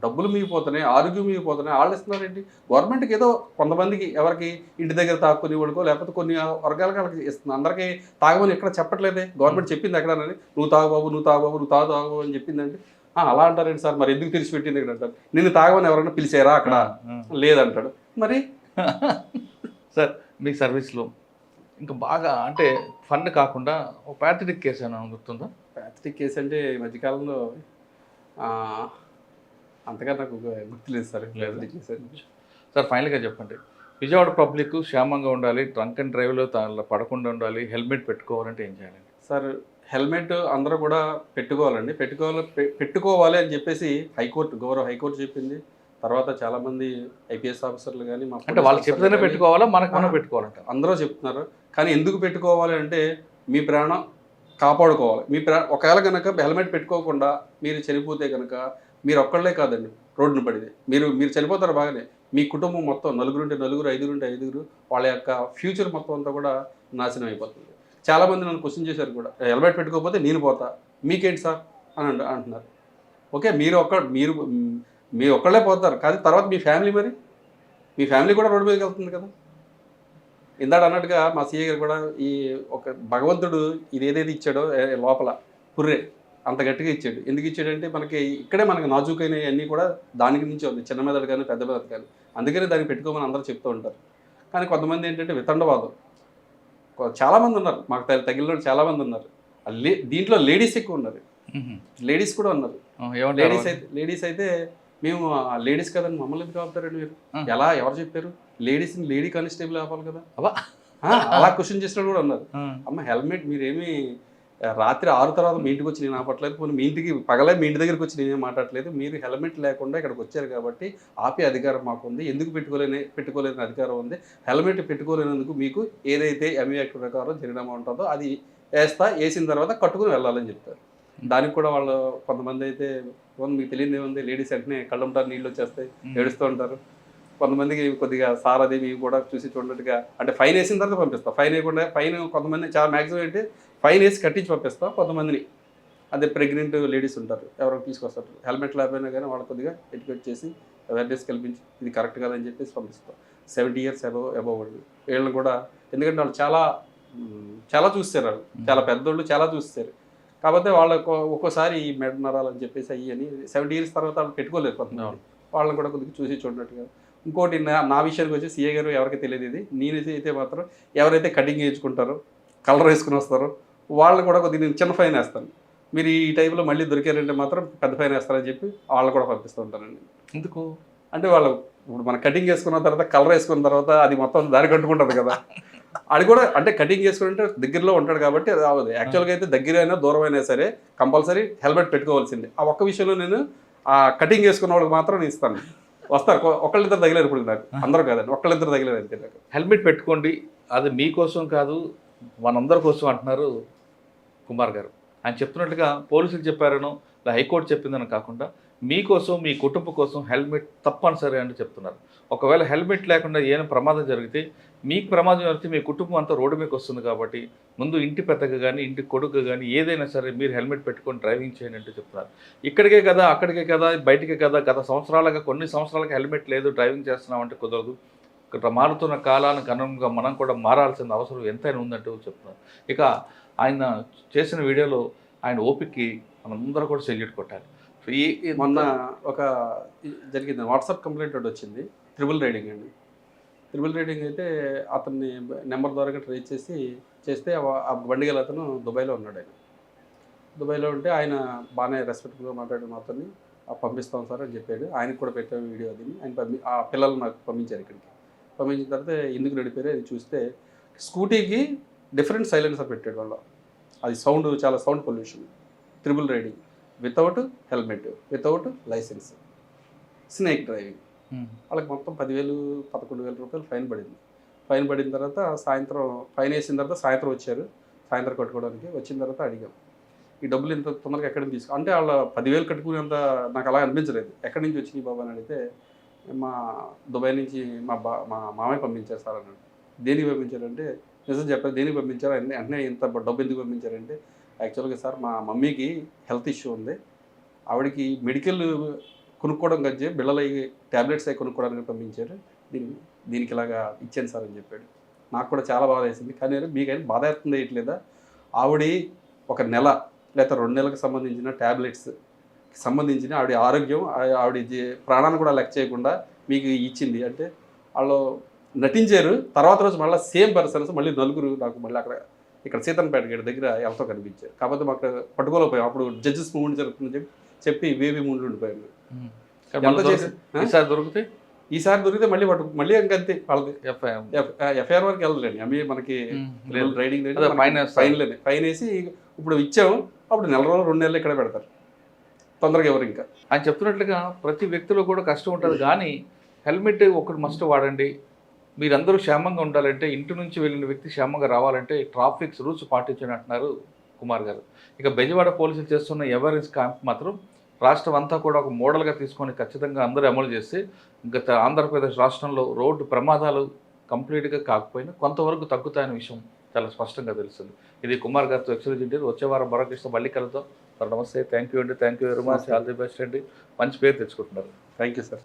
డబ్బులు మిగిపోతున్నాయి, ఆరోగ్యం మిగిపోతున్నాయి, వాళ్ళు ఇస్తున్నారండి. గవర్నమెంట్కి ఏదో కొంతమందికి ఎవరికి ఇంటి దగ్గర తాక్కుని వాడుకో లేకపోతే కొన్ని వర్గాలకి వాళ్ళకి ఇస్తుంది, అందరికీ తాగమని ఎక్కడ చెప్పట్లేదే. గవర్నమెంట్ చెప్పింది ఎక్కడనని నువ్వు తాగు బాబు నువ్వు తాగు అని చెప్పిందండి. అలా అంటారండి సార్, మరి ఎందుకు తెరిచిపెట్టింది ఇక్కడ అంటారు. నిన్ను తాగమని ఎవరైనా పిలిచారా అక్కడ లేదంటాడు. మరి సార్ మీ సర్వీస్లో ఇంకా బాగా అంటే ఫన్ కాకుండా ఒక ప్యాథటిక్ కేసు ఏమైనా గుర్తుందా? ప్యాథటిక్ కేసు అంటే ఈ మధ్యకాలంలో అంతగా నాకు గుర్తులేదు సార్. సార్ ఫైనల్గా చెప్పండి, విజయవాడ పబ్లిక్ క్షేమంగా ఉండాలి, డ్రంక్ అండ్ డ్రైవ్లో పడకుండా ఉండాలి, హెల్మెట్ పెట్టుకోవాలంటే ఏం చేయాలండి? సార్ హెల్మెట్ అందరూ కూడా పెట్టుకోవాలండి. పెట్టుకోవాలి అని చెప్పేసి గౌరవ హైకోర్టు చెప్పింది. తర్వాత చాలామంది ఐపీఎస్ ఆఫీసర్లు కానీ అంటే వాళ్ళు చెప్తేనే పెట్టుకోవాలా, మనకు మనం పెట్టుకోవాలంట అందరూ చెప్తున్నారు. కానీ ఎందుకు పెట్టుకోవాలి అంటే మీ ప్రాణం కాపాడుకోవాలి. మీ ఒకవేళ కనుక హెల్మెట్ పెట్టుకోకుండా మీరు చనిపోతే కనుక మీరు ఒక్కళ్ళే కాదండి రోడ్డును పడితే మీరు చనిపోతారు బాగానే, మీ కుటుంబం మొత్తం నలుగురుంటే నలుగురు, ఐదుగురు వాళ్ళ యొక్క ఫ్యూచర్ మొత్తం అంతా కూడా నాశనం అయిపోతుంది. చాలామంది నన్ను క్వశ్చన్ చేశారు కూడా, హెల్మెట్ పెట్టుకోకపోతే నేను పోతా మీకేంటి సార్ అని అంటున్నారు. ఓకే మీరు ఒక్కళ్ళే పోతారు, కానీ తర్వాత మీ ఫ్యామిలీ కూడా రోడ్డు మీదకి వెళ్తుంది కదా. ఇందాక అన్నట్టుగా మా సీఏ గారు కూడా ఈ ఒక భగవంతుడు ఇది ఏదైతే ఇచ్చాడో లోపల పుర్రే అంత గట్టిగా ఇచ్చాడు. ఎందుకు ఇచ్చాడంటే మనకి నాజూకైనవి అన్నీ కూడా దానికి నుంచి ఉంది, చిన్న మెదడు కానీ పెద్ద మెదడు కానీ. అందుకనే దాన్ని పెట్టుకోమని అందరూ చెప్తూ ఉంటారు. కానీ కొంతమంది ఏంటంటే వితండవాదం చాలామంది ఉన్నారు, మాకు తగిలిన చాలామంది ఉన్నారు. దీంట్లో లేడీస్ ఎక్కువ ఉన్నారు, లేడీస్ కూడా ఉన్నారు. లేడీస్ అయితే మేము లేడీస్ కదండి మమ్మల్ని ఎందుకు ఆపుతారండి మీరు, ఎవరు చెప్పారు లేడీస్ని లేడీ కానిస్టేబుల్ ఆపాలి కదా అలా క్వశ్చన్ చేసినట్టు కూడా ఉన్నారు. అమ్మ హెల్మెట్ మీరేమి రాత్రి 6 తర్వాత మీ ఇంటికి వచ్చి నేను ఆపట్లేదు, పోనీ మీ ఇంటికి పగలే మీ ఇంటి దగ్గరికి వచ్చి నేనేం మాట్లాడలేదు. మీరు హెల్మెట్ లేకుండా ఇక్కడికి వచ్చారు కాబట్టి ఆపే అధికారం మాకు ఉంది. ఎందుకు పెట్టుకోలేని అధికారం ఉంది. హెల్మెట్ పెట్టుకోలేనందుకు మీకు ఏదైతే ఎంఈ యాక్ట్ ప్రకారం జరిగినమా ఉంటుందో అది వేసిన తర్వాత కట్టుకుని వెళ్ళాలని చెప్తారు. దానికి కూడా వాళ్ళు కొంతమంది అయితే మీకు తెలియదు ఏముంది, లేడీస్ వెంటనే కళ్ళంటారు, నీళ్ళు వచ్చేస్తాయి, ఏడుస్తూ ఉంటారు. కొంతమందికి కొద్దిగా సార్ అది మీకు కూడా చూసి చూడట్టుగా అంటే ఫైన్ వేసిన తర్వాత పంపిస్తాం. ఫైన్ కొంతమంది చాలా మ్యాక్సిమం అయితే ఫైన్ వేసి కట్టించి పంపిస్తాం. కొంతమందిని అదే ప్రెగ్నెంట్ లేడీస్ ఉంటారు, ఎవరో తీసుకొస్తారు, హెల్మెట్ లేకపోయినా కానీ వాళ్ళు కొద్దిగా ఎడ్యుకేట్ చేసి అవేర్నెస్ కల్పించి ఇది కరెక్ట్ కాదని చెప్పేసి పంపిస్తాం. 70 years అబవ్ వీళ్ళని కూడా, ఎందుకంటే వాళ్ళు చాలా చాలా చూస్తారు వాళ్ళు, చాలా పెద్దోళ్ళు చాలా చూస్తారు. కాకపోతే వాళ్ళకు ఒక్కోసారి ఈ మెడ నరాలు అని చెప్పేసి అయ్యి అని 70 years తర్వాత వాళ్ళు పెట్టుకోలేరు కొంతమంది. వాళ్ళని కూడా కొద్దిగా చూసి చూడనట్టుగా. ఇంకోటి నా విషయానికి వచ్చి సీఏ గారు ఎవరికి తెలియదు ఇది, నేనైతే మాత్రం ఎవరైతే కటింగ్ వేయించుకుంటారో కలర్ వేసుకుని వస్తారో వాళ్ళని కూడా కొద్దిగా నేను చిన్న ఫైన్ వేస్తాను. మీరు ఈ టైంలో మళ్ళీ దొరికారంటే మాత్రం పెద్ద ఫైన్ వేస్తారని చెప్పి వాళ్ళని కూడా పంపిస్తూ ఉంటానండి. ఎందుకు అంటే వాళ్ళు ఇప్పుడు మన కటింగ్ వేసుకున్న తర్వాత కలర్ వేసుకున్న తర్వాత అది మొత్తం దారి కట్టుకుంటుంది కదా, అది కూడా అంటే కటింగ్ చేసుకుంటే దగ్గరలో ఉంటాడు కాబట్టి అది అవ్వదు. యాక్చువల్గా అయితే దగ్గర అయినా దూరం అయినా సరే కంపల్సరీ హెల్మెట్ పెట్టుకోవాల్సిందే. ఆ ఒక్క విషయంలో నేను ఆ కటింగ్ వేసుకున్న వాళ్ళకి మాత్రం నేను ఇస్తాను. వస్తారు ఒకళ్ళిద్దరు తగిలేరు ఇప్పుడు నాకు, అందరూ కాదండి, ఒకళ్ళిద్దరు తగిలేరు అంతే నాకు. హెల్మెట్ పెట్టుకోండి, అది మీకోసం కాదు మనందరి కోసం అంటున్నారు కుమార్ గారు. ఆయన చెప్తున్నట్టుగా పోలీసులు చెప్పారనో లేదా హైకోర్టు చెప్పిందని కాకుండా మీకోసం మీ కుటుంబం కోసం హెల్మెట్ తప్పనిసరి అని చెప్తున్నారు. ఒకవేళ హెల్మెట్ లేకుండా ఏమైనా ప్రమాదం జరిగితే మీకు ప్రమాదం జరిగితే మీ కుటుంబం అంతా రోడ్డు మీదకి వస్తుంది కాబట్టి ముందు ఇంటి పెద్దగా కానీ ఇంటి కొడుకు కానీ ఏదైనా సరే మీరు హెల్మెట్ పెట్టుకొని డ్రైవింగ్ చేయండి అంటూ చెప్తున్నారు. ఇక్కడికే కదా అక్కడికే కదా బయటికే కదా గత సంవత్సరాలుగా కొన్ని సంవత్సరాలుగా హెల్మెట్ లేదు డ్రైవింగ్ చేస్తున్నామంటే కుదరదు. ఇక్కడ మారుతున్న కాలానికి అనుగుణంగా మనం కూడా మారాల్సిన అవసరం ఎంతైనా ఉందంటూ చెప్తున్నారు. ఇక ఆయన చేసిన వీడియోలో ఆయన ఓపికకి మనందరూ కూడా సెల్యూట్ కొట్టాలి. మొన్న ఒక జరిగింది వాట్సాప్ కంప్లైంట్ ఒకటి వచ్చింది, ట్రిపుల్ రైడింగ్ అండి. ట్రిపుల్ రైడింగ్ అయితే అతన్ని నెంబర్ ద్వారా ట్రేస్ చేస్తే ఆ బండి గల అతను దుబాయ్లో ఉన్నాడు. ఆయన దుబాయ్లో ఉంటే ఆయన బాగానే రెస్పెక్ట్గా మాట్లాడిన అతన్ని పంపిస్తాం సార్ అని చెప్పాడు. ఆయనకు కూడా పెట్టాము వీడియో. అది ఆయన ఆ పిల్లలు నాకు పంపించారు ఇక్కడికి. పంపించిన తర్వాత ఎందుకు నడిపారు అది చూస్తే స్కూటీకి డిఫరెంట్ సైలెన్సర్ పెట్టాడు వాళ్ళు. అది సౌండ్ చాలా sound pollution. Triple riding without helmet, without license, snake driving. వాళ్ళకి మొత్తం 10,000-11,000 రూపాయలు ఫైన్ పడింది. ఫైన్ పడిన తర్వాత సాయంత్రం ఫైన్ వేసిన తర్వాత సాయంత్రం వచ్చారు, సాయంత్రం కట్టుకోవడానికి. వచ్చిన తర్వాత అడిగాం ఈ డబ్బులు ఇంత తొందరగా ఎక్కడి నుంచి తీసుకో అంటే వాళ్ళ 10,000 కట్టుకునేంత నాకు అలా అనిపించలేదు. ఎక్కడి నుంచి వచ్చినాయి బాబా అని అడిగితే మా దుబాయ్ నుంచి మా మామయ్య పంపించారు సార్ అన్నాడు. దేనికి పంపించారంటే నిజం చెప్పారు, దేనికి పంపించారు వెంటనే ఇంత డబ్బు ఎందుకు పంపించారంటే యాక్చువల్గా సార్ మా మమ్మీకి హెల్త్ ఇష్యూ ఉంది, ఆవిడకి మెడికల్ కొనుక్కోవడం కంటే బిళ్ళలు ట్యాబ్లెట్స్ అవి కొనుక్కోవడానికి పంపించారు, దీనికి ఇలాగా ఇచ్చాను సార్ అని చెప్పాడు. నాకు కూడా చాలా బాధ వేసింది. కానీ మీకైనా బాధ వేస్తుంది వేయట్లేదా, ఆవిడ ఒక నెల లేదా 2 నెలలకు సంబంధించిన ట్యాబ్లెట్స్ సంబంధించిన ఆవిడ ఆరోగ్యం ఆవిడ ప్రాణాన్ని కూడా లెక్క చేయకుండా మీకు ఇచ్చింది అంటే వాళ్ళు నటించారు. తర్వాత రోజు మళ్ళీ సేమ్ పర్సన్స్ మళ్ళీ 4 నాకు మళ్ళీ ఇక్కడ సీతన్పేట గేట్ దగ్గర ఎవరితో కనిపించారు. కాకపోతే మాకు పట్టుకోలేకపోయాం. అప్పుడు జడ్జెస్ మూమెంట్ జరుగుతుందని చెప్పి వేవి మూమెంట్లు ఉండిపోయాము. ఈసారి దొరికితే మళ్ళీ ఇంకంతే వాళ్ళది ఎఫ్ఐఆర్ వరకు వెళ్ళలేండి. అవి మనకి రైడింగ్ ఫైన్ వేసి ఇప్పుడు ఇచ్చాము. అప్పుడు 1 నెల రోజులు 2 నెలలు ఇక్కడ పెడతారు, తొందరగా ఎవరు. ఇంకా ఆయన చెప్తున్నట్లుగా ప్రతి వ్యక్తిలో కూడా కష్టం ఉంటుంది, కానీ హెల్మెట్ ఒకటి మస్ట్ వాడండి. మీరందరూ క్షేమంగా ఉండాలంటే, ఇంటి నుంచి వెళ్ళిన వ్యక్తి క్షేమంగా రావాలంటే ట్రాఫిక్ రూల్స్ పాటించండి అంటున్నారు కుమార్ గారు. ఇక బెజవాడ పోలీసులు చేస్తున్న అవేర్నెస్ క్యాంప్ మాత్రం రాష్ట్రం అంతా కూడా ఒక మోడల్గా తీసుకొని ఖచ్చితంగా అందరూ అమలు చేస్తే గత ఆంధ్రప్రదేశ్ రాష్ట్రంలో రోడ్డు ప్రమాదాలు కంప్లీట్గా కాకపోయినా కొంతవరకు తగ్గుతాయనే విషయం చాలా స్పష్టంగా తెలుస్తుంది. ఇది కుమార్ గారితో ఎక్స్క్లూజివ్. వచ్చే వారం మరొక ఇష్టం మళ్ళీ కలుద్దాం. సార్ నమస్తే, థ్యాంక్ యూ అండి, thank you very much, all the best అండి. మంచి పేరు తెచ్చుకుంటున్నారు. Thank you sir.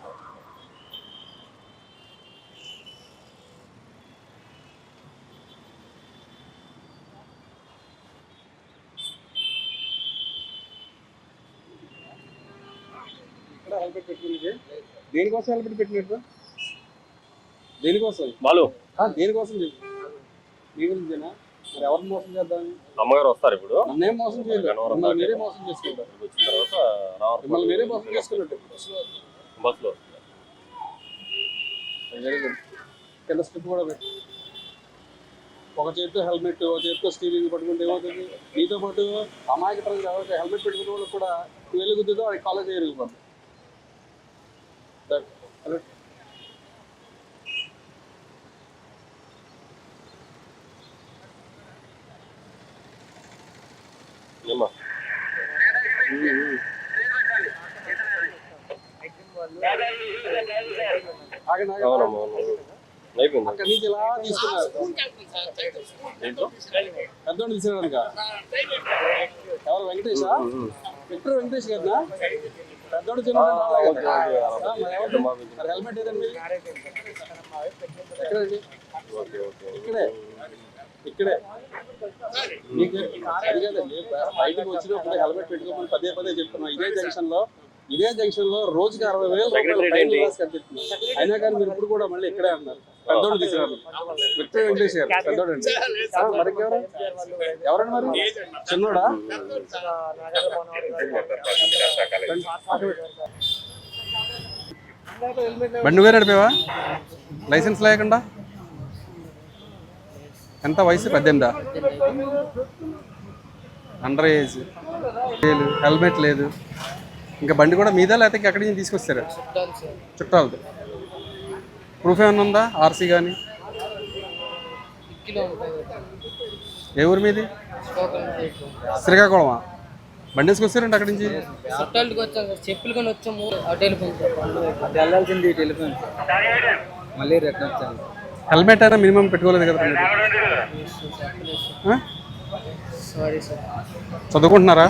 హెల్మెట్ పెట్టుకుని దేనికోసం హెల్మెట్ పెట్టినట్టు దేనికోసం బాలు దేనికోసం చెప్పు మీ గురించేనా? మరి ఎవరిని మోసం చేద్దామని? అమ్మగారు వస్తారు ఇప్పుడు. నన్నేం మోసం చేయలేదు, మిమ్మల్ని మీరే మోసం చేసుకుంటారు. వచ్చిన తర్వాత మిమ్మల్ని మీరే మోసం చేసుకున్నట్టు బస్సులో కింద స్ట్రిప్ కూడా పెట్టి ఒక చేతితో హెల్మెట్ ఒక చేతితో స్టీరింగ్ పట్టుకుంటే ఏమవుతుంది? మీతో పాటు అమాయకతరం కాబట్టి హెల్మెట్ పెట్టుకునే వాళ్ళకి కూడా వెలుగుతుందో అది కాలేజ్ ఎరిగిపోతుంది. అక్కడి నుంచి ఇలా తీసుకున్నారు. పెద్దోడు తీసుకున్నాడు. ఎవరు వెంకటేషా? విక్టర్ వెంకటేష్ కదా పెద్దోడు చిన్న. హెల్మెట్ ఏదండి? ఎక్కడండి? ఇక్కడే లేదండి, బయటకు వచ్చినప్పుడు హెల్మెట్ పెట్టుకోమని పదే పదే చెప్తున్నాం. ఇదే జంక్షన్ లో రోజుకి 60,000 రూపాయలు ఫైన్ రాసి కనిపిస్తుంది. అయినా కానీ మీరు ఇప్పుడు కూడా మళ్ళీ ఇక్కడే అన్నారు. పెద్దోడు తీసుకున్నారు విక్టర్ వెంకటేష్ గారు, పెద్దోడు అండి. మరి ఎవరండి మరి చిన్నోడా? బండి వేరే నడిపేవా లైసెన్స్ లేకుండా? ఎంత వయసు? 18. అండర్ ఏజ్, హెల్మెట్ లేదు. ఇంకా బండి కూడా మీదా లేకపోతే ఎక్కడి నుంచి తీసుకొస్తారా? చుట్టాలది. ప్రూఫ్ ఏమన్నా ఉందా? ఆర్సీ కానీ? ఏ ఊరు మీది? శ్రీకాకుళమా? బండి వేసుకొస్తారండి అక్కడి నుంచి? చెప్పులు కొని వచ్చాము. వెళ్ళాల్సింది టెలిఫోన్ మళ్ళీ రిటర్న్ వచ్చాను. హెల్మెట్ అయినా మినిమం పెట్టుకోలేదు కదా మీరు? Sorry sir. చదువుకుంటున్నారా?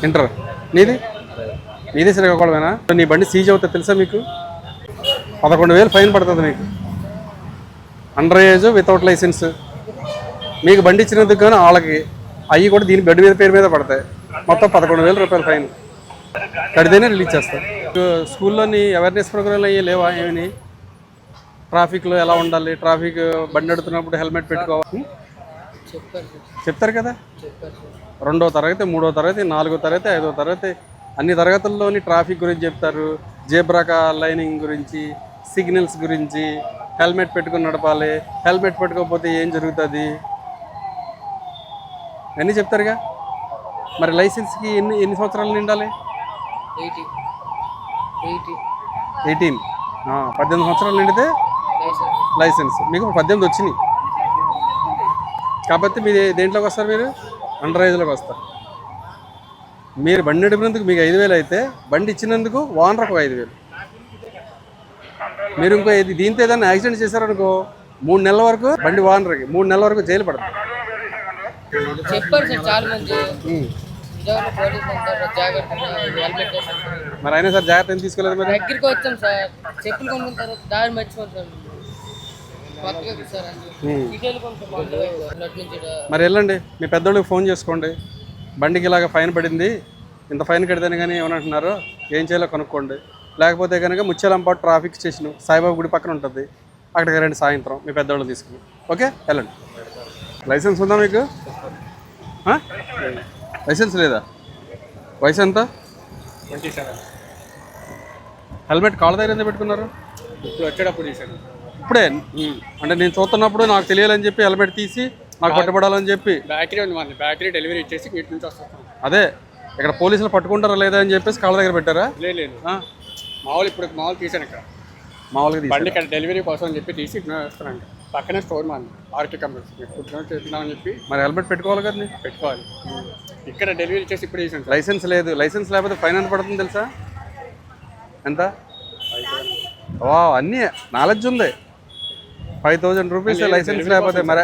ఇంటర్. నీది శ్రీకాకుళమేనా? నీ బండి సీజ్ అవుతుంది తెలుసా మీకు? 11,000 ఫైన్ పడుతుంది మీకు. Under age, without license. మీకు బండి ఇచ్చినందుకు కానీ వాళ్ళకి అవి కూడా దీని బండి మీద పేరు మీద పడతాయి. మొత్తం 11,000 రూపాయల ఫైన్ కడితేనే రిలీజ్ చేస్తారు. స్కూల్లోని అవేర్నెస్ ప్రోగ్రాంలు అయ్యి లేవా? ఏమని ట్రాఫిక్లో ఎలా ఉండాలి, ట్రాఫిక్ బండి నడుతున్నప్పుడు హెల్మెట్ పెట్టుకోవాలి చెప్తారు కదా. 2వ తరగతి, 3వ తరగతి, 4వ తరగతి, 5వ తరగతి అన్ని తరగతుల్లోని ట్రాఫిక్ గురించి చెప్తారు. జేబ్రా లైనింగ్ గురించి, సిగ్నల్స్ గురించి, హెల్మెట్ పెట్టుకుని నడపాలి, హెల్మెట్ పెట్టుకోకపోతే ఏం జరుగుతుంది అన్నీ చెప్తారుగా. మరి లైసెన్స్కి ఎన్ని సంవత్సరాలు నిండాలి? 18. 18 సంవత్సరాలు నిండితే లైసెన్స్. మీకు 18 వచ్చినాయి కాబట్టి మీరు దేంట్లోకి వస్తారు? మీరు అండర్ ఏజ్లోకి వస్తారు. మీరు బండి నడిపినందుకు మీకు 5,000 అయితే, బండి ఇచ్చినందుకు ఓనర్కు 5,000. మీరు ఇంకో దీంతో ఏదైనా యాక్సిడెంట్ చేశారనుకో 3 నెలల వరకు బండి ఓనర్కి 3 నెలల వరకు జైలు పడుతుంది. చెప్పారు సార్ చాలా మంది. మరి అయినా సార్ జాగ్రత్త ఏం తీసుకోలేదు? మరి దగ్గరికి వచ్చాం సార్, చెప్పులు కొనుక్కుంటారు, దారి మర్చిపోతాం. మరి వెళ్ళండి, మీ పెద్దోళ్ళకి ఫోన్ చేసుకోండి. బండికి ఇలాగ ఫైన్ పడింది, ఇంత ఫైన్ కడితేనే కానీ ఏమంటున్నారు, ఏం చేయాలో కనుక్కోండి. లేకపోతే కనుక ముత్యాలంపాటు ట్రాఫిక్ స్టేషన్ సాయిబాబా గుడి పక్కన ఉంటుంది, అక్కడికి రండి సాయంత్రం మీ పెద్దోళ్ళు తీసుకుని. ఓకే, వెళ్ళండి. లైసెన్స్ ఉందా మీకు? లైసెన్స్ లేదా? వయసు ఎంత? 27. హెల్మెట్ కాళ్ళ దగ్గర ఎందుకు పెట్టుకున్నారు? ఇప్పుడు వచ్చేటప్పుడు తీసాను. ఇప్పుడే అంటే నేను చూస్తున్నప్పుడు నాకు తెలియాలని చెప్పి హెల్మెట్ తీసి నాకు పట్టుబడాలని చెప్పి బ్యాటరీ ఉంది, మన బ్యాటరీ డెలివరీ ఇచ్చేసి వీటి నుంచి వస్తాం. అదే ఇక్కడ పోలీసులు పట్టుకుంటారా లేదా అని చెప్పేసి కాళ్ళ దగ్గర పెట్టారా? లేదు, మామూలు తీసాను. ఇక్కడ మామూలుగా బండి ఇక్కడ డెలివరీ కోసం అని చెప్పి తీసి వస్తానండి. పక్కనే స్టోర్ మాది ఆర్కే కంపెనీ చేస్తున్నామని చెప్పి. మరి హెల్మెట్ పెట్టుకోవాలి కదా? పెట్టుకోవాలి. ఇక్కడ డెలివరీ చేసి ఇప్పుడు తీసాను. లైసెన్స్ లేదు. లైసెన్స్ లేకపోతే ఫైన్ ఎంత పడుతుంది తెలుసా? ఎంత? అన్నీ నాలెడ్జ్ ఉంది. 5,000 రూపీస్ లైసెన్స్ లేకపోతే. మరి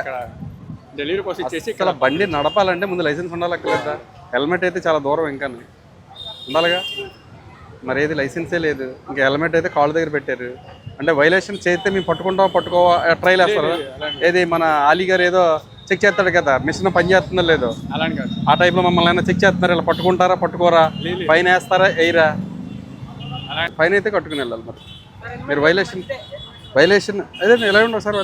డెలివరీ కోసం ఇచ్చేసి ఇక్కడ బండి నడపాలంటే ముందు లైసెన్స్ ఉండాలి అక్కర్లేదా? హెల్మెట్ అయితే చాలా దూరం ఇంకా ఉండాలిగా. మరి ఏది లైసెన్సే లేదు, ఇంకా హెల్మెట్ అయితే కాళ్ళ దగ్గర పెట్టారు. అంటే వైలేషన్ చేస్తే మేము పట్టుకోవా ట్రైల్ వేస్తారు. ఏది మన ఆలీ గారు ఏదో చెక్ చేస్తాడు కదా, మిషన్ పని చేస్తుందో లేదో, అలాంటి కాదు. ఆ టైప్లో మమ్మల్ని అయినా చెక్ చేస్తున్నారు. ఇలా పట్టుకుంటారా పట్టుకోరా, ఫైన్ వేస్తారా వేయరా? ఫైన్ అయితే కట్టుకుని వెళ్ళాలి. మరి మీరు వైలేషన్ అదే ఎలా ఉండవు సార్?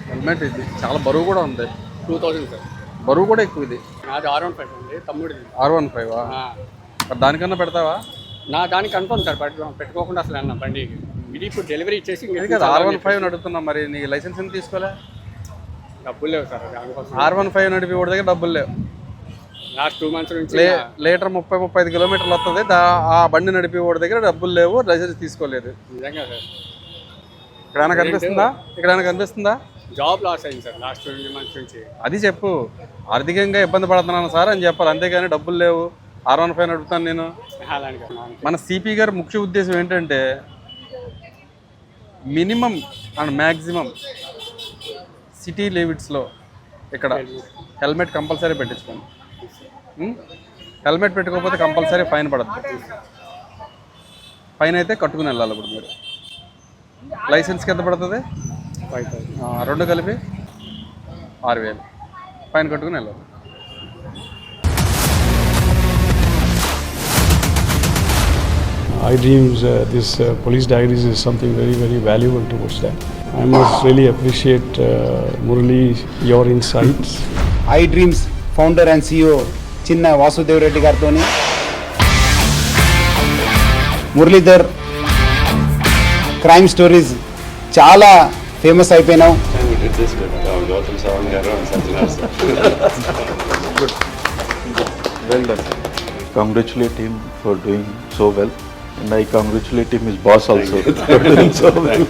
హెల్మెట్ ఇది చాలా బరువు కూడా ఉంది. 2000 సార్. బరువు కూడా ఎక్కువ. ఇది నాది R15 అండి, తమ్ముడిది. R15 దానికన్నా పెడతావా? నా దానికి కన్ఫర్మ్ సార్, పెట్టుకోకుండా అసలు అన్న బండికి. ఇది ఇప్పుడు డెలివరీ ఇచ్చేసి కదా R15 అడుగుతున్నాం. మరి నీ లైసెన్స్ ఎందుకు తీసుకోలే? డబ్బులు లేవు సార్ దానికోసం. R15 నడిపి వాడి దగ్గర డబ్బులు లేవు. లాస్ట్ 2 మంత్స్ నుంచి లీటర్ 30-35 కిలోమీటర్లు వస్తుంది. ఆ బండి నడిపి వాడి దగ్గర డబ్బులు లేవు, లైసెన్స్ తీసుకోలేదు. నిజంగా సార్. ఇక్కడైనా కనిపిస్తుందా? జాబ్ లాస్ అయింది సార్ లాస్ట్ 2 మంత్స్ నుంచి. అది చెప్పు, ఆర్థికంగా ఇబ్బంది పడుతున్నాను సార్ అని చెప్పాలి. అంతేగాని డబ్బులు లేవు R15 నడుపుతాను నేను. మన సిపి గారి ముఖ్య ఉద్దేశం ఏంటంటే మినిమం అండ్ మ్యాక్సిమం సిటీ లిమిట్స్లో ఇక్కడ హెల్మెట్ కంపల్సరీ పెట్టించుకోండి. హెల్మెట్ పెట్టుకోకపోతే కంపల్సరీ ఫైన్ పడుతుంది. ఫైన్ అయితే కట్టుకుని వెళ్ళాలి. ఇప్పుడు మీరు లైసెన్స్కి ఎంత పడుతుంది? రెండు కలిపి 6,000 ఫైన్ కట్టుకుని వెళ్ళాలి. iDreams, this police diaries is something very, very valuable towards that. I must really appreciate Murali, your insights. iDreams founder and CEO చిన్న వాసుదేవ్ రెడ్డి గారితో మురళీధర్ క్రైమ్ స్టోరీస్ చాలా famous అయిపోయినావు. Well done. Congratulate him for doing so well, and I congratulate him, his boss also. For doing so well.